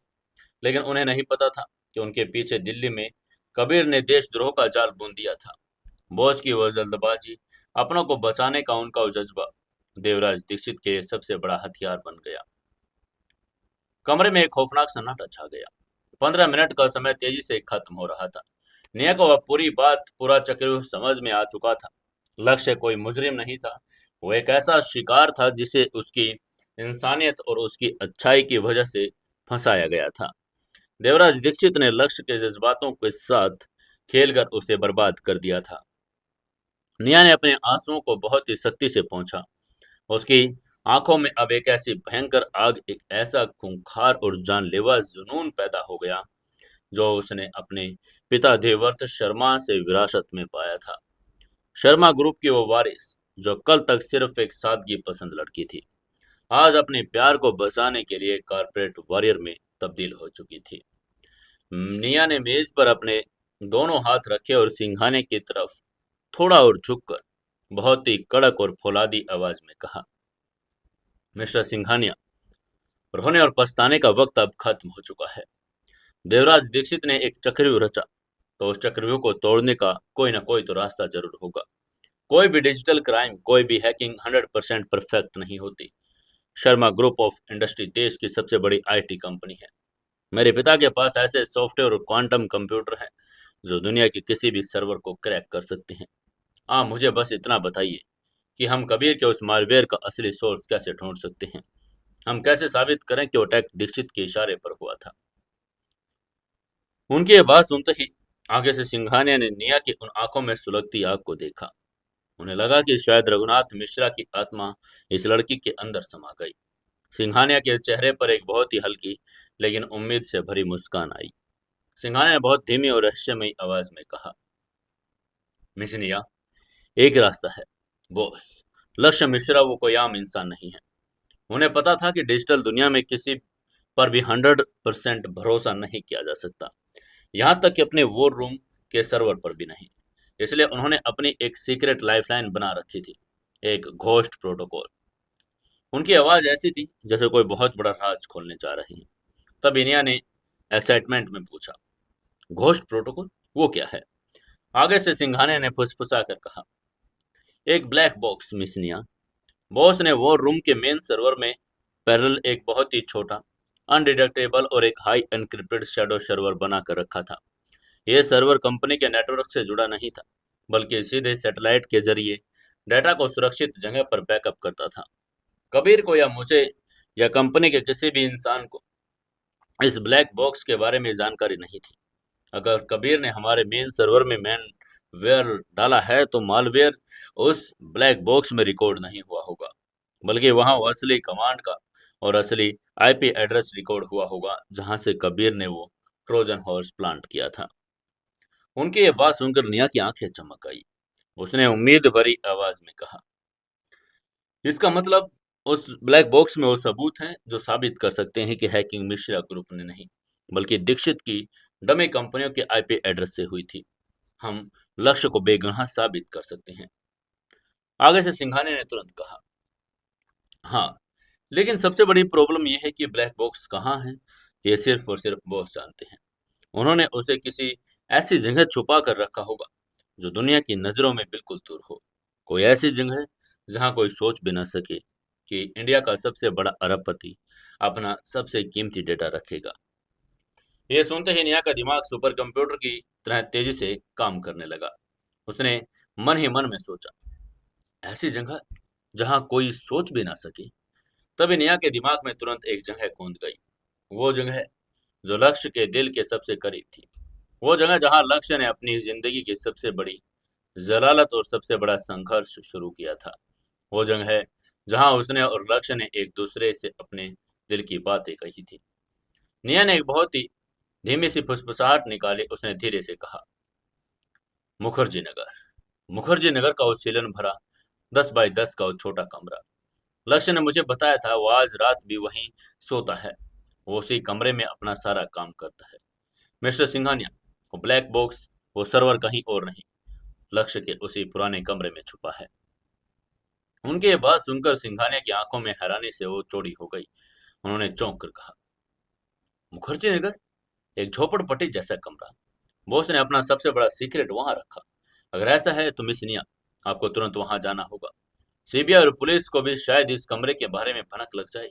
लेकिन उन्हें नहीं पता था कि उनके पीछे दिल्ली में कबीर ने देशद्रोह का जाल बुन दिया था। बॉस की वह जल्दबाजी, अपनों को बचाने का उनका वो जज्बा देवराज दीक्षित के सबसे बड़ा हथियार बन गया। कमरे में एक खौफनाक सन्नाटा छा गया। 15 मिनट का समय तेजी से खत्म हो रहा था। निया को अब पूरी बात, पूरा चक्रव्यूह समझ में आ चुका था। लक्ष्य कोई मुजरिम नहीं था, वो एक ऐसा शिकार था जिसे उसकी इंसानियत और उसकी अच्छाई की वजह से फंसाया गया था। देवराज दीक्षित ने लक्ष्य के जज्बातों के साथ खेलकर उसे बर्बाद कर दिया था। निया ने अपने आंसुओं को बहुत ही सख्ती से पोंछा। उसकी आंखों में अब एक ऐसी भयंकर आग, एक ऐसा खूंखार और जानलेवा जुनून पैदा हो गया जो उसने अपने पिता देवव्रत शर्मा से विरासत में पाया था। शर्मा ग्रुप की वो वारिस जो कल तक सिर्फ एक सादगी पसंद लड़की थी, आज अपने प्यार को बचाने के लिए कारपोरेट वॉरियर में तब्दील हो चुकी थी। निया ने मेज पर अपने दोनों हाथ रखे और सिंघाने की तरफ थोड़ा और झुककर बहुत ही कड़क और फौलादी आवाज में कहा, मिस्टर सिंघानिया, रोने और पछताने का वक्त अब खत्म हो चुका है। देवराज दीक्षित ने एक चक्रव्यूह रचा, तो उस चक्रव्यूह को तोड़ने का कोई ना कोई तो रास्ता जरूर होगा। कोई भी डिजिटल क्राइम, कोई भी हैकिंग 100% परफेक्ट नहीं होती। शर्मा ग्रुप ऑफ इंडस्ट्री देश की सबसे बड़ी आईटी कंपनी है। मेरे पिता के पास ऐसे सॉफ्टवेयर और क्वांटम कंप्यूटर हैं जो दुनिया के किसी भी सर्वर को क्रैक कर सकते हैं। हाँ, मुझे बस इतना बताइए कि हम कबीर के उस मालवेयर का असली सोर्स कैसे ढूंढ सकते हैं। हम कैसे साबित करें कि वो अटैक दीक्षित के इशारे पर हुआ था। उनकी ये बात सुनते ही आगे से सिंघानिया ने निया की उन आंखों में सुलगती आग को देखा। उन्हें लगा कि शायद रघुनाथ मिश्रा की आत्मा इस लड़की के अंदर समा गई। सिंघानिया के चेहरे पर एक बहुत ही हल्की लेकिन उम्मीद से भरी मुस्कान आई। सिंघानिया ने बहुत धीमी और रहस्यमयी आवाज में कहा, मिस निया, एक रास्ता है बॉस। लक्ष्य मिश्रा वो कोई आम इंसान नहीं है। उन्हें पता था कि डिजिटल दुनिया में किसी पर भी 100% भरोसा नहीं किया जा सकता, यहाँ तक कि अपने वॉर रूम के सर्वर पर भी नहीं। इसलिए उन्होंने अपनी एक सीक्रेट लाइफलाइन बना रखी थी, एक घोस्ट प्रोटोकॉल। उनकी आवाज ऐसी थी जैसे कोई बहुत बड़ा राज खोलने जा रहे हैं। तब इनिया ने एक्साइटमेंट में पूछा, घोस्ट प्रोटोकॉल, वो क्या है? आगे से सिंघाने ने फुसफुसा कर कहा, एक ब्लैक बॉक्स मिस निया। बॉस ने वॉर रूम के मेन सर्वर में पैरेलल एक बहुत ही छोटा, अनडिटेक्टेबल और एक हाई एनक्रिप्टेड शैडो सर्वर बना कर रखा था। यह सर्वर कंपनी के नेटवर्क से जुड़ा नहीं था, बल्कि सीधे सैटेलाइट के जरिए डेटा को सुरक्षित जगह पर बैकअप करता था। कबीर को या मुझे या कंपनी के किसी भी इंसान को इस ब्लैक बॉक्स के बारे में जानकारी नहीं थी। अगर कबीर ने हमारे मेन सर्वर में मैनवेयर डाला है तो मालवेयर उस ब्लैक बॉक्स में रिकॉर्ड नहीं हुआ होगा, बल्कि वहां वो असली कमांड का और असली आईपी एड्रेस रिकॉर्ड हुआ होगा जहां से कबीर ने वो ट्रोजन हॉर्स प्लांट किया था। उनकी ये बात सुनकर निया की आंखें चमक आई। उसने उम्मीद भरी आवाज में कहा, इसका मतलब उस ब्लैक बॉक्स में वो सबूत हैं जो साबित कर सकते हैं कि हैकिंग मिश्रा ग्रुप ने नहीं, बल्कि दीक्षित की डमी कंपनियों के आईपी एड्रेस से हुई थी। हम लक्ष्य को बेगुनाह साबित कर सकते हैं। आगे से सिंघाने ने तुरंत कहा, हाँ, लेकिन सबसे बड़ी प्रॉब्लम यह है कि ब्लैक बॉक्स कहाँ है, ये सिर्फ और सिर्फ बॉस जानते हैं। उन्होंने उसे किसी ऐसी जगह छुपा कर रखा होगा जो दुनिया की नजरों में बिल्कुल दूर हो। कोई ऐसी जगह जहां कोई सोच भी ना सके कि इंडिया का सबसे बड़ा अरबपति अपना सबसे कीमती डेटा रखेगा। ये सुनते ही निया का दिमाग सुपर कंप्यूटर की तरह तेजी से काम करने लगा। उसने मन ही मन में सोचा, ऐसी जगह जहां कोई सोच भी ना सके। तभी निया के दिमाग में तुरंत एक जगह कूद गई, वो जगह जो लक्ष्य के दिल के सबसे करीब थी। वो जगह जहां लक्ष्य ने अपनी जिंदगी की सबसे बड़ी जलालत और सबसे बड़ा संघर्ष शुरू किया था। वो जगह है जहां उसने और लक्ष्य ने एक दूसरे से अपने दिल की बातें कही थी। निया ने एक बहुत ही धीमी सी फुसफुसाहट निकाली। उसने धीरे से कहा, मुखर्जी नगर। मुखर्जी नगर का वो सीलन भरा 10 बाई 10 का वो छोटा कमरा। लक्ष्य ने मुझे बताया था वो आज रात भी वहीं सोता है। वो उसी कमरे में अपना सारा काम करता है। मिस्टर सिंघानिया, वो ब्लैक बॉक्स, वो सर्वर कहीं और नहीं, लक्ष्य के उसी पुराने कमरे में छुपा है। उनकी ये बात सुनकर सिंघानिया की आंखों में हैरानी से वो चौड़ी हो गई। उन्होंने चौंक कर कहा, मुखर्जी नगर, एक झोपड़पट्टी जैसा कमरा। बॉस ने अपना सबसे बड़ा सीक्रेट वहां रखा। अगर ऐसा है तो मिस निया, आपको तुरंत वहां जाना होगा। सीबीआई और पुलिस को भी शायद इस कमरे के बारे में भनक लग जाए।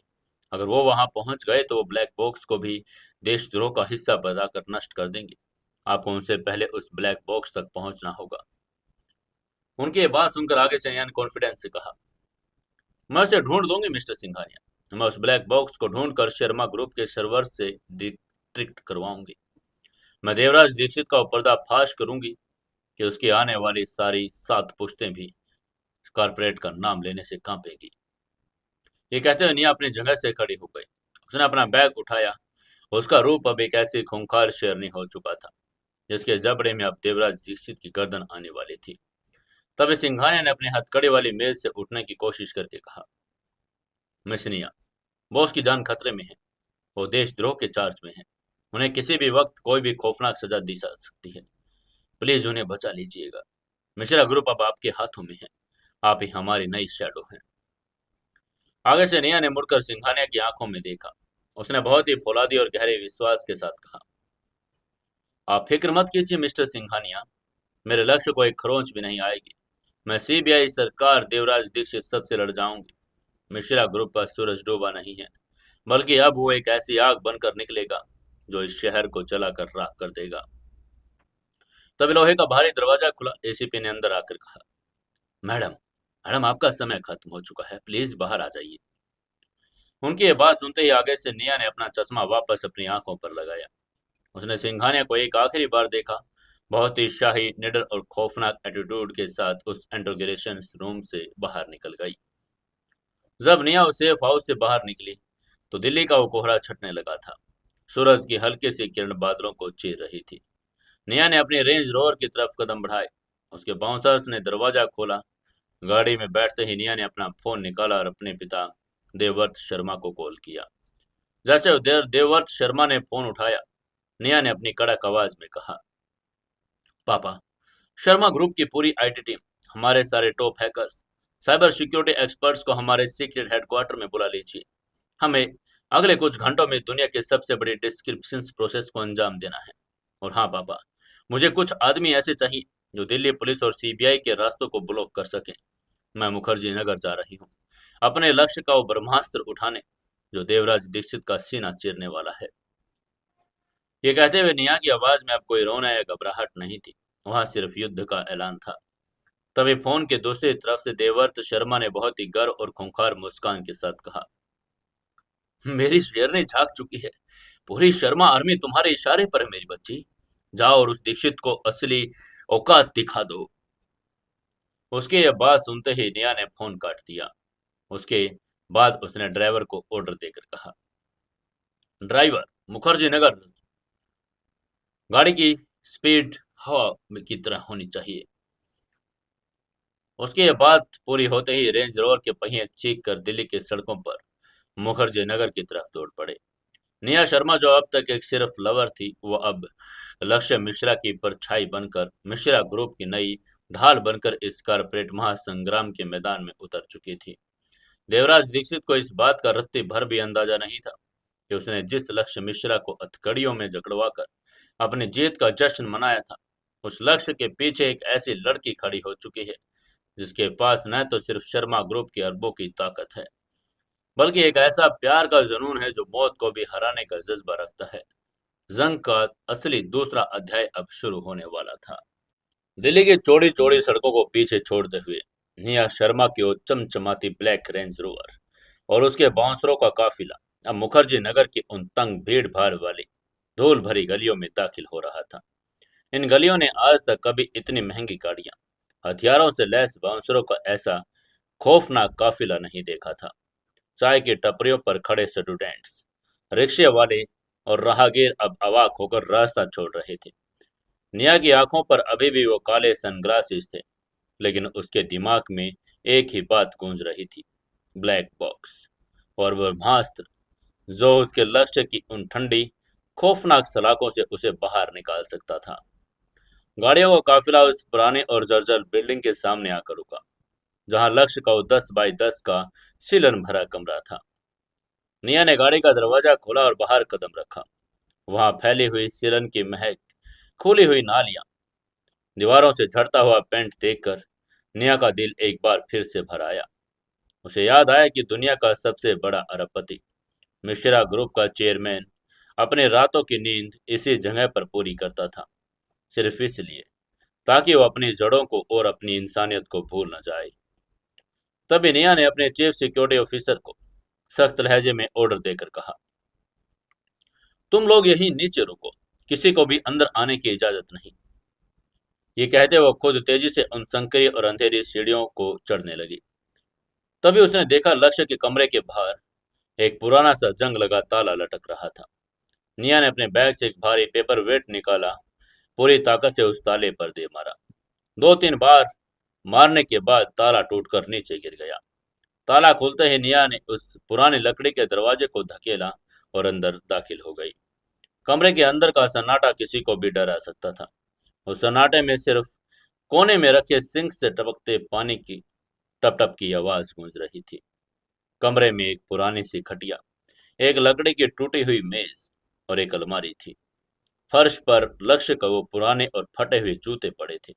अगर वो वहां पहुंच गए तो वो ब्लैक बॉक्स को भी देशद्रोह का हिस्सा बताकर नष्ट कर देंगे। आपको उनसे पहले उस ब्लैक बॉक्स तक पहुंचना होगा। उनकी ये बात सुनकर आगे से यान कॉन्फिडेंस से कहा, मैं उसे ढूंढ दूंगी मिस्टर सिंघानिया। मैं उस ब्लैक बॉक्स को ढूंढकर शर्मा ग्रुप के सर्वर से डिटेक्ट करवाऊंगी। मैं देवराज दीक्षित का पर्दाफाश करूंगी कि उसकी आने वाली सारी 7 पुश्तें भी कारपोरेट का नाम लेने से कांपेगी। ये कहते हुए निया अपनी जगह से खड़ी हो गई। उसने अपना बैग उठाया। उसका रूप अब एक ऐसी खूंखार शेरनी हो चुका था जिसके जबड़े में अब देवराज दीक्षित की गर्दन आने वाली थी। तभी सिंघानिया ने अपनी हथकड़ी वाली मेज से उठने की कोशिश करके कहा, मिस निया, बॉस की जान खतरे में है। वो देशद्रोह के चार्ज में है। उन्हें किसी भी वक्त कोई भी खौफनाक सजा दी जा सकती है। प्लीज उन्हें बचा लीजिएगा। मिश्रा ग्रुप अब आपके हाथों में है। आप ही हमारी नई शैडो हैं। आगे से निया ने मुड़कर सिंघानिया की आंखों में देखा। उसने बहुत ही फौलादी और गहरे विश्वास के साथ कहा, आप फिक्र मत कीजिए मिस्टर सिंघानिया। मेरे लक्ष्य को एक खरोंच भी नहीं आएगी। मैं सीबीआई सरकार, देवराज दीक्षित सबसे लड़ जाऊंगी। मिश्रा ग्रुप का सूरज डूबा नहीं है, बल्कि अब वो एक ऐसी आग बनकर निकलेगा जो इस शहर को जलाकर राख कर देगा। तभी लोहे का भारी दरवाजा खुला। एसीपी ने अंदर आकर कहा, मैडम, मैडम आपका समय खत्म हो चुका है, प्लीज बाहर आ जाइए। उनकी ये बात सुनते ही आगे से निया ने अपना चश्मा वापस अपनी आंखों पर लगाया। उसने सिंघानिया को एक आखिरी बार देखा। बहुत ही शाही, निडर और खौफनाक एटीट्यूड के साथ उस इंट्रोगेशन रूम से बाहर निकल गई। जब निया उस सेफ हाउस से बाहर निकली तो दिल्ली का वो कोहरा छटने लगा था। सूरज की हल्की सी किरण बादलों को चीर रही थी। निया ने अपनी रेंज रोवर की तरफ कदम बढ़ाए। उसके बाउंसर्स ने दरवाजा खोला। गाड़ी में बैठते ही निया ने अपना फोन निकाला और अपने पिता देवव्रत शर्मा को कॉल किया। जैसे देवव्रत शर्मा ने फोन उठाया, निया ने अपनी कड़क आवाज में कहा, पापा, शर्मा ग्रुप की पूरी आईटी टीम, हमारे सारे top hackers, cyber security experts को हमारे सीक्रेट हेडक्वार्टर में बुला लीजिए। हमें अगले कुछ घंटों में दुनिया के सबसे बड़ी डिस्क्रिप्शन प्रोसेस को अंजाम देना है। और हाँ पापा, मुझे कुछ आदमी ऐसे चाहिए जो दिल्ली पुलिस और सीबीआई के रास्तों को ब्लॉक कर सके। मैं मुखर्जी नगर जा रही हूँ, अपने लक्ष्य का वो ब्रह्मास्त्र उठाने जो देवराज दीक्षित का सीना चीरने वाला है। ये कहते हुए निया की आवाज में अब कोई रोना या घबराहट नहीं थी। वहां सिर्फ युद्ध का ऐलान था। तभी फोन के दूसरी तरफ से देवर्त शर्मा ने बहुत ही गर्व और खूंखार मुस्कान के साथ कहा, मेरी शेरनी झाग चुकी है। पूरी शर्मा आर्मी तुम्हारे इशारे पर है मेरी बच्ची। जाओ और उस दीक्षित को असली औकात दिखा दो। उसकी यह बात सुनते ही निया ने फोन काट दिया। उसके बाद उसने ड्राइवर को ऑर्डर देकर कहा, ड्राइवर, मुखर्जी नगर, गाड़ी की स्पीड हवा की तरह होनी चाहिए। उसकी यह बात पूरी होते ही रेंज रोवर के पहिए चीख कर दिल्ली की सड़कों पर मुखर्जी नगर की तरफ दौड़ पड़े। निया शर्मा, जो अब तक एक सिर्फ लवर थी, वो अब लक्ष्य मिश्रा की परछाई बनकर, मिश्रा ग्रुप की नई ढाल बनकर इस कारपोरेट महासंग्राम के मैदान में उतर चुकी थी। देवराज दीक्षित को इस बात का रत्ती भर भी अंदाजा नहीं था कि उसने जिस लक्ष्य मिश्रा को हथकड़ियों में जकड़वाकर अपनी जीत का जश्न मनाया था, उस लक्ष्य के पीछे एक ऐसी लड़की खड़ी हो चुकी है जिसके पास न तो सिर्फ शर्मा ग्रुप की अरबों की ताकत है, बल्कि एक ऐसा प्यार का जुनून है जो मौत को भी हराने का जज्बा रखता है। जंग का असली दूसरा अध्याय अब शुरू होने वाला था। दिल्ली की चौड़ी चौड़ी सड़कों को पीछे छोड़ते हुए निया शर्मा की वो चमचमाती ब्लैक रेंज रोवर और उसके बाउंसरों का काफिला अब मुखर्जी नगर की उन तंग भीड़ भाड़ वाली धूल भरी गलियों में दाखिल हो रहा था। इन गलियों ने आज तक कभी इतनी महंगी गाड़ियां, हथियारों से लैस बाउंसरों का ऐसा खौफनाक काफिला नहीं देखा था। चाय की टपरियों पर खड़े स्टूडेंट्स, रिक्शे वाले और राहगीर अब अवाक होकर रास्ता छोड़ रहे थे। निया की आंखों पर अभी भी वो काले सनग्लासेस थे, लेकिन उसके दिमाग में एक ही बात गूंज रही थी, ब्लैक बॉक्स और वह ब्रह्मास्त्र जो उसके लक्ष्य की उन ठंडी, खौफनाक सलाखों से उसे बाहर निकाल सकता था। गाड़ियों का काफिला उस पुराने और जर्जर बिल्डिंग के सामने आकर रुका, जहां लक्ष्य का वो 10 बाई 10 का सीलन भरा कमरा था। निया ने गाड़ी का दरवाजा खोला और बाहर कदम रखा। वहां फैली हुई सीलन की महक, खुली हुई नालियां, दीवारों से झड़ता हुआ पेंट देखकर निया का दिल एक बार फिर से भर आया। उसे याद आया कि दुनिया का सबसे बड़ा अरबपति, मिश्रा ग्रुप का चेयरमैन, अपने रातों की नींद इसी जगह पर पूरी करता था, सिर्फ इसलिए ताकि वो अपनी जड़ों को और अपनी इंसानियत को भूल न जाए। तभी निया ने अपने चीफ सिक्योरिटी ऑफिसर को सख्त लहजे में ऑर्डर देकर कहा, तुम लोग यहीं नीचे रुको, किसी को भी अंदर आने की इजाजत नहीं। ये कहते वो खुद तेजी से उन संकरी और अंधेरी सीढ़ियों को चढ़ने लगी। तभी उसने देखा लक्ष्य के कमरे के बाहर एक पुराना सा जंग लगा ताला लटक रहा था। निया ने अपने बैग से एक भारी पेपर वेट निकाला, पूरी ताकत से उस ताले पर दे मारा। दो तीन बार मारने के बाद ताला टूटकर नीचे गिर गया। ताला खुलते ही निया ने उस पुरानी लकड़ी के दरवाजे को धकेला और अंदर दाखिल हो गई। कमरे के अंदर का सन्नाटा किसी को भी डरा सकता था। उस सन्नाटे में सिर्फ कोने में रखे सिंक से टपकते पानी की टप टप की आवाज गूंज रही थी। कमरे में एक पुरानी सी खटिया, एक लकड़ी की टूटी हुई मेज और एक अलमारी थी। फर्श पर लक्ष्य का वो पुराने और फटे हुए जूते पड़े थे।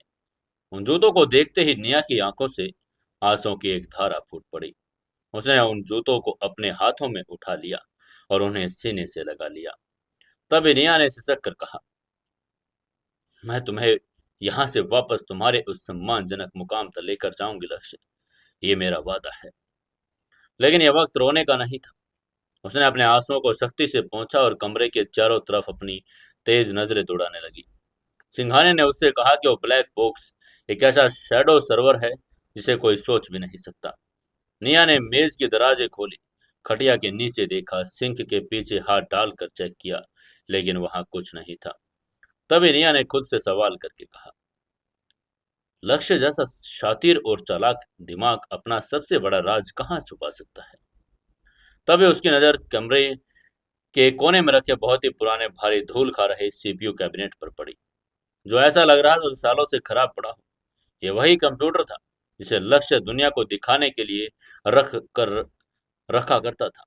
उन जूतों को देखते ही निया की आंखों से आंसुओं की एक धारा फूट पड़ी। उसने उन जूतों को अपने हाथों में उठा लिया और उन्हें सीने से लगा लिया। तभी निया ने सिसक कर कहा, मैं तुम्हें यहाँ से वापस तुम्हारे उस सम्मानजनक मुकाम तक लेकर जाऊंगी लक्ष्य, ये मेरा वादा है। लेकिन यह वक्त रोने का नहीं था। उसने अपने आंसुओं को सख्ती से पोंछा और कमरे के चारों तरफ अपनी तेज नजरें दौड़ाने लगी। सिंघानिया ने उससे कहा कि वो ब्लैक बॉक्स एक ऐसा शैडो सर्वर है जिसे कोई सोच भी नहीं सकता। निया ने मेज की दराजें खोली, खटिया के नीचे देखा, सिंक के पीछे हाथ डालकर चेक किया, लेकिन वहां कुछ नहीं था। तभी निया ने खुद से सवाल करके कहा, लक्ष्य जैसा शातिर और चालाक दिमाग अपना सबसे बड़ा राज कहाँ छुपा सकता है। तभी उसकी नजर कमरे के कोने में रखे बहुत ही पुराने भारी धूल खा रहे सीपीयू कैबिनेट पर पड़ी, जो ऐसा लग रहा था तो सालों से खराब पड़ा हो। ये वही कंप्यूटर था जिसे लक्ष्य दुनिया को दिखाने के लिए रख कर रखा करता था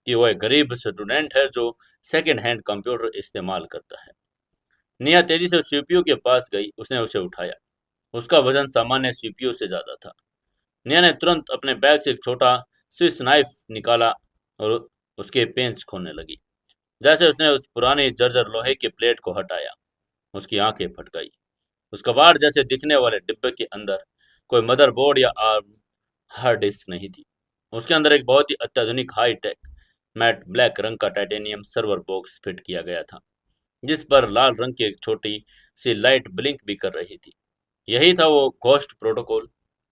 कि वो एक गरीब स्टूडेंट है जो सेकंड हैंड कंप्यूटर इस्तेमाल करता है। निया तेजी से सीपीयू के पास गई, उसने उसे उठाया। उसका वजन सामान्य सीपीयू से ज्यादा था। निया ने तुरंत अपने बैग से एक छोटा स्विस नाइफ निकाला और उसके पेंच खोलने लगी। जैसे उसने उस पुरानी जर्जर लोहे की प्लेट को हटाया, उसकी आंखें फट गई। उस कबाड़ जैसे दिखने वाले डिब्बे के अंदर कोई मदरबोर्ड या आर्म हार्ड डिस्क नहीं थी। उसके अंदर एक बहुत ही अत्याधुनिक हाई टेक मैट ब्लैक रंग का टाइटेनियम सर्वर बॉक्स फिट किया गया था, जिस पर लाल रंग की एक छोटी सी लाइट ब्लिंक भी कर रही थी। यही था वो घोस्ट प्रोटोकॉल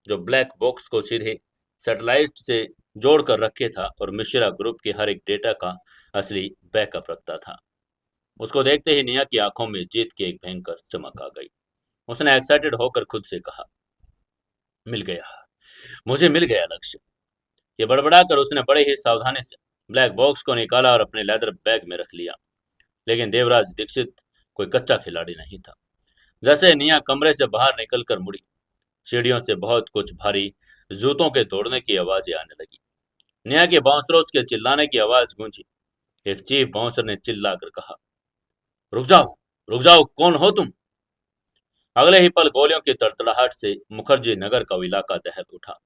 जो ब्लैक बॉक्स को सीधे सैटेलाइट से जोड़कर रखे था और मिश्रा ग्रुप के हर एक डेटा का असली बैकअप रखता था। उसको देखते ही निया की आंखों में जीत की एक भयंकर चमक आ गई। उसने एक्साइटेड होकर खुद से कहा, मिल गया, मुझे मिल गया लक्ष्य। ये बड़बड़ाकर उसने बड़े ही सावधानी से ब्लैक बॉक्स को निकाला और अपने लेदर बैग में रख लिया। लेकिन देवराज दीक्षित कोई कच्चा खिलाड़ी नहीं था। जैसे निया कमरे से बाहर निकलकर मुड़ी, सीढ़ियों से बहुत कुछ भारी जूतों के तोड़ने की आवाजें आने लगी। निया के बाउंसरों के चिल्लाने की आवाज गूंजी। एक चीफ बाउंसर ने चिल्लाकर कहा, रुक जाओ, रुक जाओ, कौन हो तुम। अगले ही पल गोलियों की तड़तड़ाहट से मुखर्जी नगर का इलाका दहल उठा।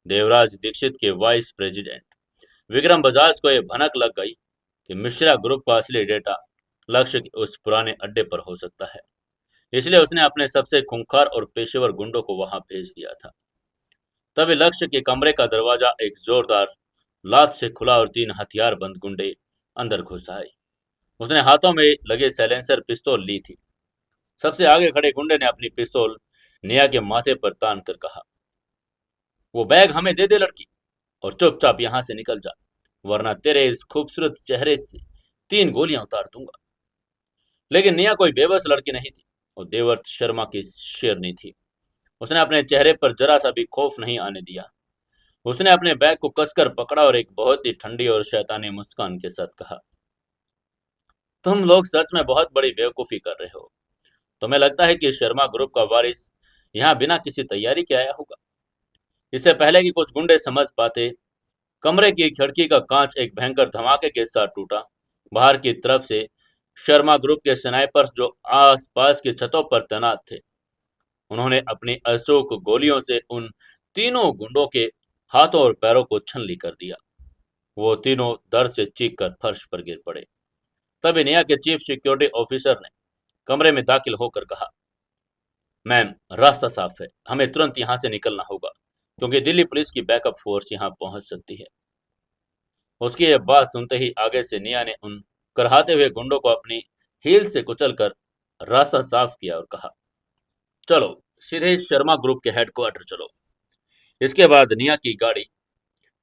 देवराज दीक्षित के वाइस प्रेसिडेंट विक्रम बजाज को यह भनक लग गई कि मिश्रा ग्रुप का असली डेटा लक्ष्य के उस पुराने अड्डे पर हो सकता है। इसलिए उसने अपने सबसे खूंखार और पेशेवर गुंडों को वहां भेज दिया था। तभी लक्ष्य के कमरे का दरवाजा एक जोरदार लात से खुला और तीन हथियारबंद गुंडे अंदर घुस आए। उसने हाथों में लगे साइलेंसर पिस्तौल ली थी। सबसे आगे खड़े गुंडे ने अपनी पिस्तौल निया के माथे पर तान कर कहा, वो बैग हमें दे दे लड़की, और चुपचाप यहां से निकल जा, वरना तेरे इस खूबसूरत चेहरे से तीन गोलियां उतार दूंगा। लेकिन निया कोई बेबस लड़की नहीं थी, वो देवर्त शर्मा की शेरनी थी। उसने अपने चेहरे पर जरा सा भी खौफ नहीं आने दिया। उसने अपने बैग को कसकर पकड़ा और एक बहुत ही ठंडी और शैतानी मुस्कान के साथ कहा, तुम लोग सच में बहुत बड़ी बेवकूफी कर रहे हो। तुम्हें लगता है कि शर्मा ग्रुप का वारिस यहाँ बिना किसी तैयारी के आया होगा। इससे पहले कि कुछ गुंडे समझ पाते, कमरे की खिड़की का कांच एक भयंकर धमाके के साथ टूटा। बाहर की तरफ से शर्मा ग्रुप के स्नाइपर्स जो आसपास की छतों पर तैनात थे, उन्होंने अपनी अशोक गोलियों से उन तीनों गुंडों के हाथों और पैरों को छलनी कर दिया। वो तीनों दर्द से चीख कर फर्श पर गिर पड़े। तभी निया के चीफ सिक्योरिटी ऑफिसर ने कमरे में दाखिल होकर कहा, मैम, रास्ता साफ है, हमें तुरंत यहाँ से निकलना होगा क्योंकि दिल्ली पुलिस की बैकअप फोर्स यहाँ पहुंच सकती है। उसकी यह बात सुनते ही आगे से निया ने उन करहाते हुए गुंडों को अपनी हील से कुचलकर रास्ता साफ किया और कहा, चलो सीधे शर्मा ग्रुप के हेडक्वार्टर चलो। इसके बाद निया की गाड़ी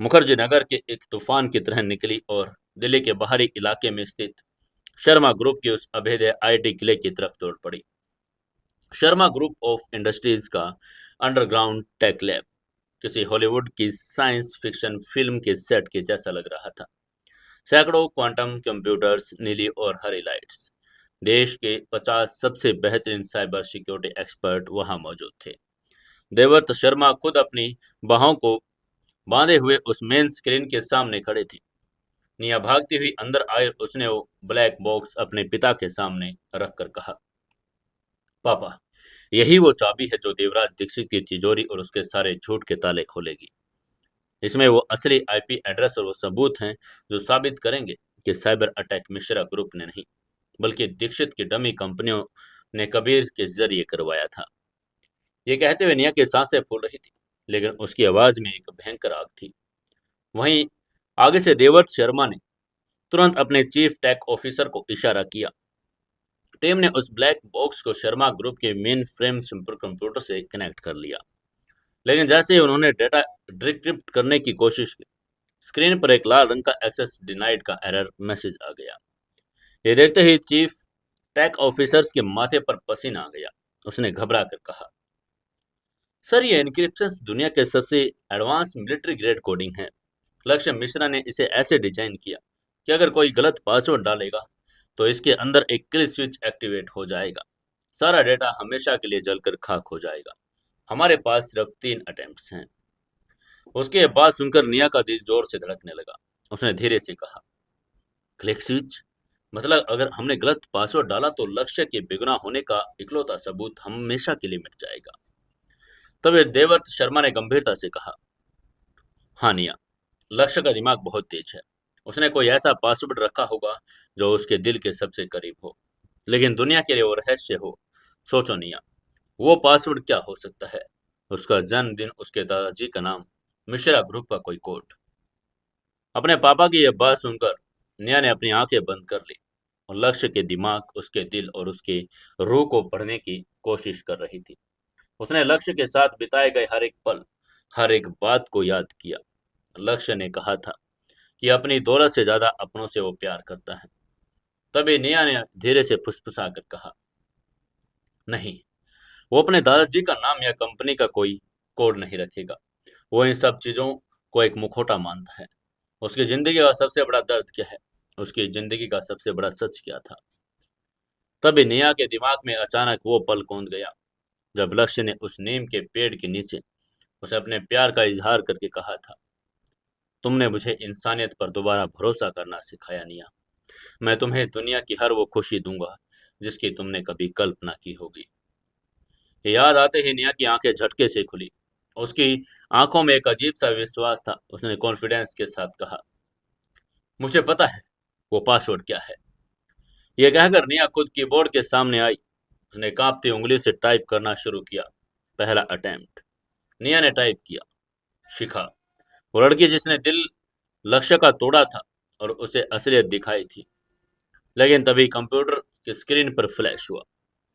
मुखर्जी नगर के एक तूफान की तरह निकली और दिल्ली के बाहरी इलाके में स्थित शर्मा ग्रुप की उस अभेद्य आईटी किले की तरफ दौड़ पड़ी। शर्मा ग्रुप ऑफ इंडस्ट्रीज का अंडरग्राउंड टेक लैब किसी हॉलीवुड की साइंस फिक्शन फिल्म के सेट के जैसा लग रहा था। सैकड़ों क्वांटम कंप्यूटर्स, नीली और हरी लाइट्स, देश के 50 सबसे बेहतरीन साइबर सिक्योरिटी एक्सपर्ट वहां मौजूद थे। देवव्रत शर्मा खुद अपनी बाहों को बांधे हुए उस मेन स्क्रीन के सामने खड़े थे। निया भागती हुई अंदर आए, उसने वो ब्लैक बॉक्स अपने पिता के सामने रखकर कहा, पापा, यही वो चाबी है जो देवराज दीक्षित की तिजोरी और उसके सारे झूठ के ताले खोलेगी। इसमें वो असली आईपी एड्रेस और वो सबूत हैं जो साबित करेंगे कि साइबर अटैक मिश्रा ग्रुप ने नहीं, बल्कि दीक्षित की डमी कंपनियों ने कबीर के जरिए करवाया था। ये कहते हुए निया की सांसें फूल रही थी, लेकिन उसकी आवाज में एक भयंकर आग थी। वहीं आगे से देवर्त शर्मा ने तुरंत अपने चीफ टेक ऑफिसर को इशारा किया। टीम ने उस ब्लैक बॉक्स को शर्मा ग्रुप के मेन फ्रेम सुपर कंप्यूटर से कनेक्ट कर लिया, लेकिन जैसे ही उन्होंने डेटा डिक्रिप्ट करने की कोशिश की, स्क्रीन पर एक लाल रंग का एक्सेस डिनाइड का एरर मैसेज आ गया। ये देखते ही चीफ टेक ऑफिसर्स के माथे पर पसीना आ गया। उसने घबरा कर कहा, सर, ये एन्क्रिप्शन दुनिया के सबसे एडवांस मिलिट्री ग्रेड कोडिंग है। लक्ष्य मिश्रा ने इसे ऐसे डिजाइन किया कि अगर कोई गलत पासवर्ड डालेगा तो इसके अंदर एक किल स्विच एक्टिवेट हो जाएगा। सारा डेटा हमेशा के लिए जलकर खाक हो जाएगा। हमारे पास सिर्फ 3 अटेम्प्ट्स हैं। उसके ये बात सुनकर निया का दिल जोर से धड़कने लगा। उसने धीरे से कहा, क्लिक स्विच? मतलब अगर हमने गलत पासवर्ड डाला तो लक्ष्य के बेगुनाह होने का इकलौता सबूत हमेशा के लिए मिट जाएगा। तब देवर्त शर्मा ने गंभीरता से कहा, हाँ निया, लक्ष्य का दिमाग बहुत तेज है। उसने कोई ऐसा पासवर्ड रखा होगा जो उसके दिल के सबसे करीब हो, लेकिन दुनिया के लिए वो रहस्य हो। सोचो निया, वो पासवर्ड क्या हो सकता है? उसका जन्मदिन, उसके दादाजी का नाम, मिश्रा ग्रुप का कोई कोड। अपने पापा की यह बात सुनकर निया ने अपनी आंखें बंद कर ली और लक्ष्य के दिमाग, उसके दिल और उसके रूह को पढ़ने की कोशिश कर रही थी। उसने लक्ष्य के साथ बिताए गए हर एक पल, हर एक बात को याद किया। लक्ष्य ने कहा था कि अपनी दौलत से ज्यादा अपनों से वो प्यार करता है। तभी निया ने धीरे से फुसफुसा कर कहा, नहीं, वो अपने दादाजी का नाम या कंपनी का कोई कोड नहीं रखेगा। वो इन सब चीजों को एक मुखौटा मानता है। उसकी जिंदगी का सबसे बड़ा दर्द क्या है? उसकी जिंदगी का सबसे बड़ा सच क्या था? तभी निया के दिमाग में अचानक वो पल कौंध गया जब लक्ष्य ने उस नीम के पेड़ के नीचे उसे अपने प्यार का इजहार करके कहा था, तुमने मुझे इंसानियत पर दोबारा भरोसा करना सिखाया निया। मैं तुम्हें दुनिया की हर वो खुशी दूंगा जिसकी तुमने कभी कल्पना की होगी। ये याद आते ही निया की आंखें झटके से खुली। उसकी आंखों में एक अजीब सा विश्वास था। उसने कॉन्फिडेंस के साथ कहा, मुझे पता है वो पासवर्ड क्या है। यह कहकर निया खुद कीबोर्ड के सामने आई। उसने कांपती उंगली से टाइप करना शुरू किया। पहला अटेम्प्ट। निया ने टाइप किया, शिखा, वो लड़की जिसने दिल लक्ष्य का तोड़ा था और उसे असलियत दिखाई थी। लेकिन तभी कंप्यूटर की स्क्रीन पर फ्लैश हुआ,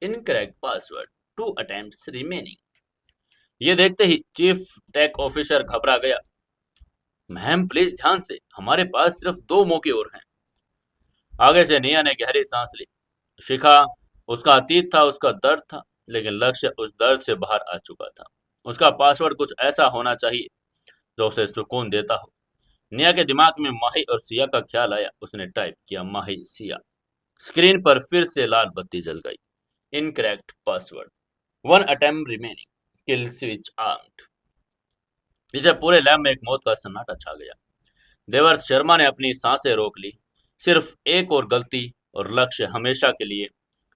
इनकरेक्ट पासवर्ड, 2 अटेम्प्ट्स रिमेनिंग। ये देखते ही चीफ टेक ऑफिसर घबरा गया। मैम प्लीज ध्यान से, हमारे पास सिर्फ 2 मौके और हैं। आगे से निया ने गहरी सांस ली। शिखा उसका अतीत था, उसका दर्द था, लेकिन लक्ष्य उस दर्द से बाहर आ चुका था। उसका पासवर्ड कुछ ऐसा होना चाहिए जो उसे सुकून देता हो। निया के दिमाग में माही और सिया का ख्याल आया। उसने टाइप किया, माही सिया। स्क्रीन पर फिर से लाल बत्ती जल गई, incorrect password, 1 attempt remaining, kill switch armed. इसे पूरे लैब में एक मौत का सन्नाटा छा गया। देवर्त शर्मा ने अपनी सांसें रोक ली। सिर्फ एक और गलती और लक्ष्य हमेशा के लिए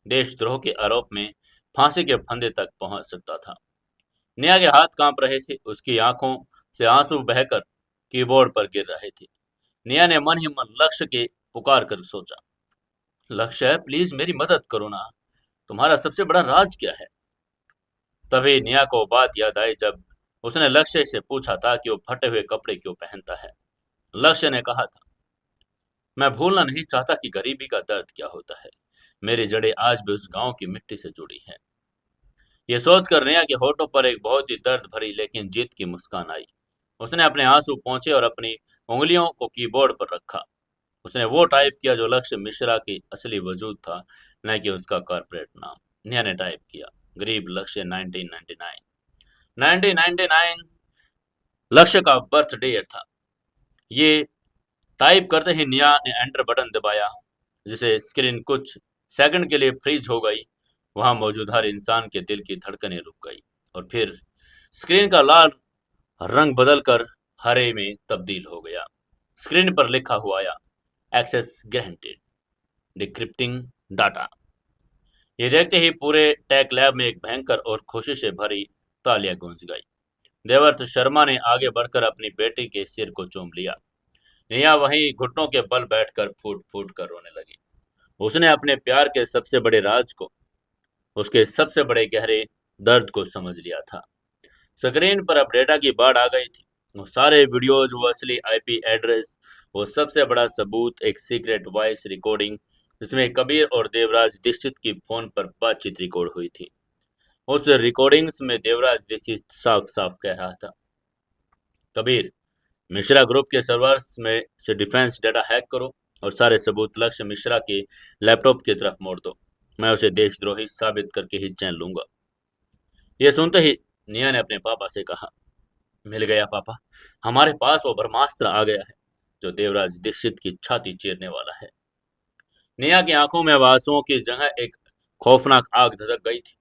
देशद्रोह के आरोप में फांसी के फंदे तक पहुंच सकता था। निया के हाथ कांप रहे थे। उसकी आंखों से आंसू बहकर कीबोर्ड पर गिर रहे थे। निया ने मन ही मन लक्ष्य के पुकार कर सोचा, लक्ष्य प्लीज मेरी मदद करो ना, तुम्हारा सबसे बड़ा राज क्या है? तभी निया को बात याद आई जब उसने लक्ष्य से पूछा था कि वो फटे हुए कपड़े क्यों पहनता है। लक्ष्य ने कहा था, मैं भूलना नहीं चाहता कि गरीबी का दर्द क्या होता है। मेरी जड़ें आज भी उस गांव की मिट्टी से जुड़ी हैं। ये सोचकर नेहा के होठों पर एक बहुत ही दर्द भरी लेकिन जीत की मुस्कान आई। उसने अपने आंसू पोंछे और अपनी उंगलियों को कीबोर्ड पर रखा। उसने वो टाइप किया जो लक्ष्य मिश्रा की असली वजूद था, न कि उसका कॉर्पोरेट नाम। नेहा ने टाइप किया, गरीब लक्ष्य 1999। 1999 लक्ष्य का बर्थडे था। ये टाइप करते ही निया ने एंटर बटन दबाया, जिसे स्क्रीन कुछ सेकंड के लिए फ्रीज हो गई। वहां मौजूद हर इंसान के दिल की धड़कनें रुक गई और फिर स्क्रीन का लाल रंग बदलकर हरे में तब्दील हो गया। स्क्रीन पर लिखा हुआ आया, एक्सेस ग्रांटेड, डिक्रिप्टिंग डाटा। ये देखते ही पूरे टेक लैब में एक भयंकर और खुशी से भरी तालियां गूंज गई। देवर्थ शर्मा ने आगे बढ़कर अपनी बेटी के सिर को चूम लिया। निया वहीं घुटनों के बल बैठकर फूट फूट कर रोने लगी। उसने अपने प्यार के सबसे बड़े राज को, उसके सबसे बड़े गहरे दर्द को समझ लिया था। स्क्रीन पर अब डेटा की बाढ़ आ गई थी। वो सारे वीडियोज, वो असली आईपी एड्रेस, वो सबसे बड़ा सबूत, एक सीक्रेट वॉइस रिकॉर्डिंग जिसमें कबीर और देवराज दीक्षित की फोन पर बातचीत रिकॉर्ड हुई थी। उस रिकॉर्डिंग्स में देवराज दीक्षित साफ साफ कह रहा था, कबीर, मिश्रा ग्रुप के सर्वर्स में से डिफेंस डाटा हैक करो और सारे सबूत लक्ष्य मिश्रा के लैपटॉप की तरफ मोड़ दो। मैं उसे देशद्रोही साबित करके ही चैन लूंगा। यह सुनते ही निया ने अपने पापा से कहा, मिल गया पापा, हमारे पास वो ब्रह्मास्त्र आ गया है जो देवराज दीक्षित की छाती चीरने वाला है। निया की आंखों में अब आंसुओं की जगह एक खौफनाक आग धधक गई थी।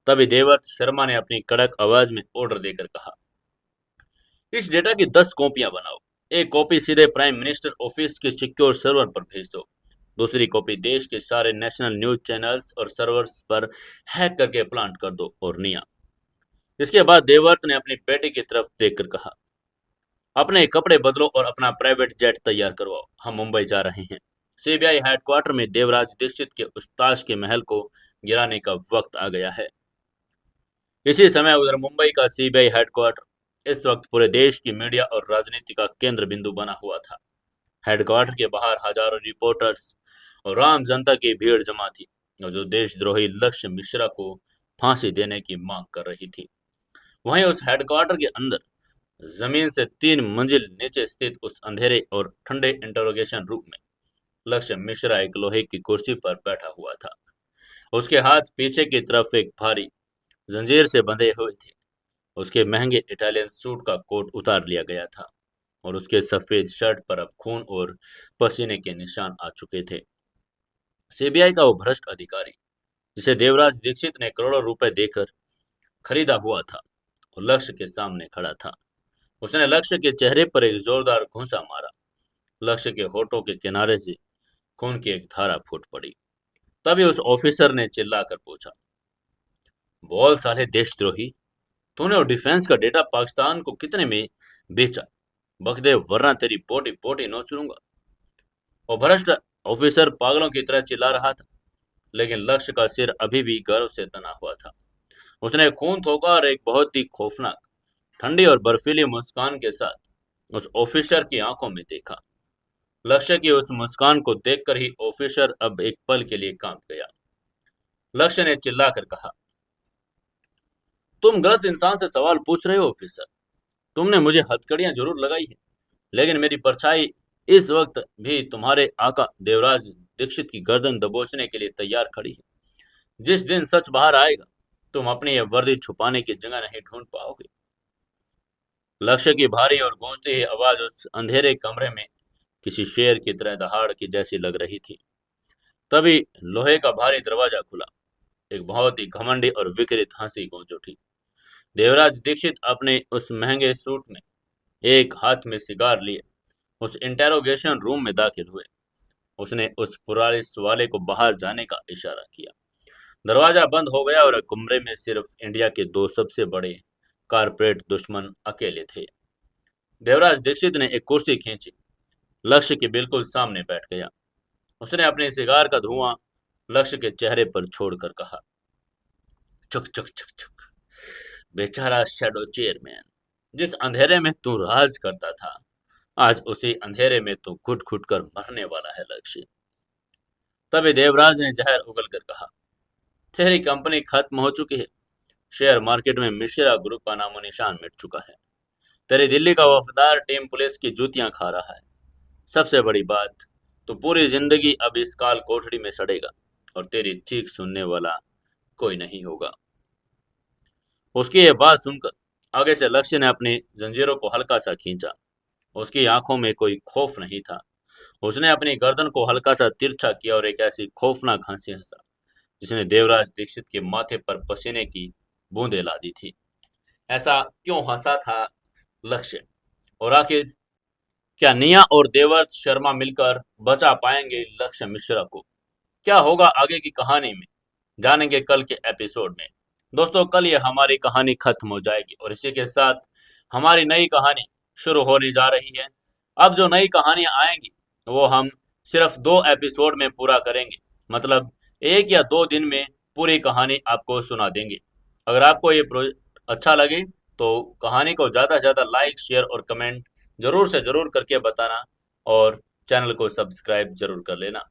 तभी देवर्थ शर्मा ने अपनी कड़क आवाज में ऑर्डर देकर कहा, इस डेटा की 10 कॉपियां बनाओ। एक कॉपी सीधे प्राइम मिनिस्टर ऑफिस के सिक्योर सर्वर पर भेज दो। दूसरी कॉपी देश के सारे नेशनल न्यूज चैनल्स और सर्वर्स पर हैक करके प्लांट कर दो। और निया, इसके बाद देवर्थ ने अपनी बेटी की तरफ देखकर कहा, अपने कपड़े बदलो और अपना प्राइवेट जेट तैयार करवाओ, हम मुंबई जा रहे हैं। सीबीआई हेडक्वार्टर में देवराज दीक्षित के उस ताश के महल को गिराने का वक्त आ गया है। इसी समय उधर मुंबई का सीबीआई हेडक्वार्टर इस वक्त पूरे देश की मीडिया और राजनीति का केंद्र बिंदु बना हुआ था। हेडक्वार्टर के बाहर हजारों रिपोर्टर्स और आम जनता की भीड़ जमा थी, और जो देशद्रोही लक्ष्य मिश्रा को फांसी देने की मांग कर रही थी। वहीं उस हेडक्वार्टर के अंदर जमीन से 3 मंजिल नीचे स्थित उस अंधेरे और ठंडे इंटरोगेशन रूम में लक्ष्य मिश्रा एक लोहे की कुर्सी पर बैठा हुआ था। उसके हाथ पीछे की तरफ एक भारी जंजीर से बंधे हुए थे। उसके महंगे इटालियन सूट का कोट उतार लिया गया था और उसके सफेद शर्ट पर अब खून और पसीने के निशान आ चुके थे। सीबीआई का वो भ्रष्ट अधिकारी जिसे देवराज दीक्षित ने करोड़ों रुपए देकर खरीदा हुआ था, वो लक्ष्य के सामने खड़ा था। उसने लक्ष्य के चेहरे पर एक जोरदार घूंसा मारा। लक्ष्य के होठों के किनारे से खून की एक धारा फूट पड़ी। तभी उस ऑफिसर ने चिल्लाकर पूछा, बोल साले देशद्रोही, तूने वो डिफेंस का डेटा पाकिस्तान को कितने में बेचा? बक दे वरना तेरी पोटी पोटी नोच लूंगा। वो भ्रष्ट ऑफिसर पागलों की तरह चिल्ला रहा था, लेकिन लक्ष्य का सिर अभी भी गर्व से तना हुआ था। उसने खून थोका और एक बहुत ही खौफनाक, ठंडी और बर्फीली मुस्कान के साथ उस ऑफिसर की आंखों में देखा। लक्ष्य की उस मुस्कान को देखकर ही ऑफिसर अब एक पल के लिए कांप गया। लक्ष्य ने चिल्लाकर कहा, तुम गलत इंसान से सवाल पूछ रहे हो ऑफिसर। तुमने मुझे हथकड़ियां जरूर लगाई है, लेकिन मेरी परछाई इस वक्त भी तुम्हारे आका देवराज दीक्षित की गर्दन दबोचने के लिए तैयार खड़ी है। जिस दिन सच बाहर आएगा, तुम अपनी यह वर्दी छुपाने की जगह नहीं ढूंढ पाओगे। लक्ष्य की भारी और गूंजती हुई आवाज उस अंधेरे कमरे में किसी शेर की तरह दहाड़ की जैसी लग रही थी। तभी लोहे का भारी दरवाजा खुला। एक बहुत ही घमंडी और विकृत हंसी गूंज उठी। देवराज दीक्षित अपने उस महंगे सूट में एक हाथ में सिगार लिए उस इंटेरोगेशन रूम में दाखिल हुए। उसने उस पुलिस वाले को बाहर जाने का इशारा किया। दरवाजा बंद हो गया और कमरे में सिर्फ इंडिया के 2 सबसे बड़े कारपोरेट दुश्मन अकेले थे। देवराज दीक्षित ने एक कुर्सी खींची, लक्ष्य के बिल्कुल सामने बैठ गया। उसने अपने सिगार का धुआं लक्ष्य के चेहरे पर छोड़कर कहा, चुक चुक चुक चुक, बेचारा शैडो चेयरमैन, जिस अंधेरे में तू राज करता था, आज उसी अंधेरे में तो घुट घुट कर मरने वाला है लक्ष्य। तभी देवराज ने जहर उगलकर कहा, तेरी कंपनी खत्म हो चुकी है। शेयर मार्केट में मिश्रा ग्रुप का नामो निशान मिट चुका है। तेरी दिल्ली का वफादार टीम पुलिस की जूतियां खा रहा है। सबसे बड़ी बात, तो पूरी जिंदगी अब इस काल कोठड़ी में सड़ेगा और तेरी चीख सुनने वाला कोई नहीं होगा। उसकी ये बात सुनकर आगे से लक्ष्य ने अपनी जंजीरों को हल्का सा खींचा। उसकी आंखों में कोई खौफ नहीं था। उसने अपनी गर्दन को हल्का सा तिरछा किया और एक ऐसी खौफनाक हंसी हंसा जिसने देवराज दीक्षित के माथे पर पसीने की बूंदें ला दी थी। ऐसा क्यों हंसा था लक्ष्य? और आखिर क्या निया और देवर्त शर्मा मिलकर बचा पाएंगे लक्ष्य मिश्रा को? क्या होगा आगे की कहानी में, जानेंगे कल के एपिसोड में। दोस्तों, कल ये हमारी कहानी खत्म हो जाएगी और इसी के साथ हमारी नई कहानी शुरू होने जा रही है। अब जो नई कहानियां आएंगी वो हम सिर्फ 2 एपिसोड में पूरा करेंगे, मतलब 1 या 2 दिन में पूरी कहानी आपको सुना देंगे। अगर आपको ये प्रोजेक्ट अच्छा लगे तो कहानी को ज़्यादा से ज़्यादा लाइक, शेयर और कमेंट जरूर से जरूर करके बताना और चैनल को सब्सक्राइब जरूर कर लेना।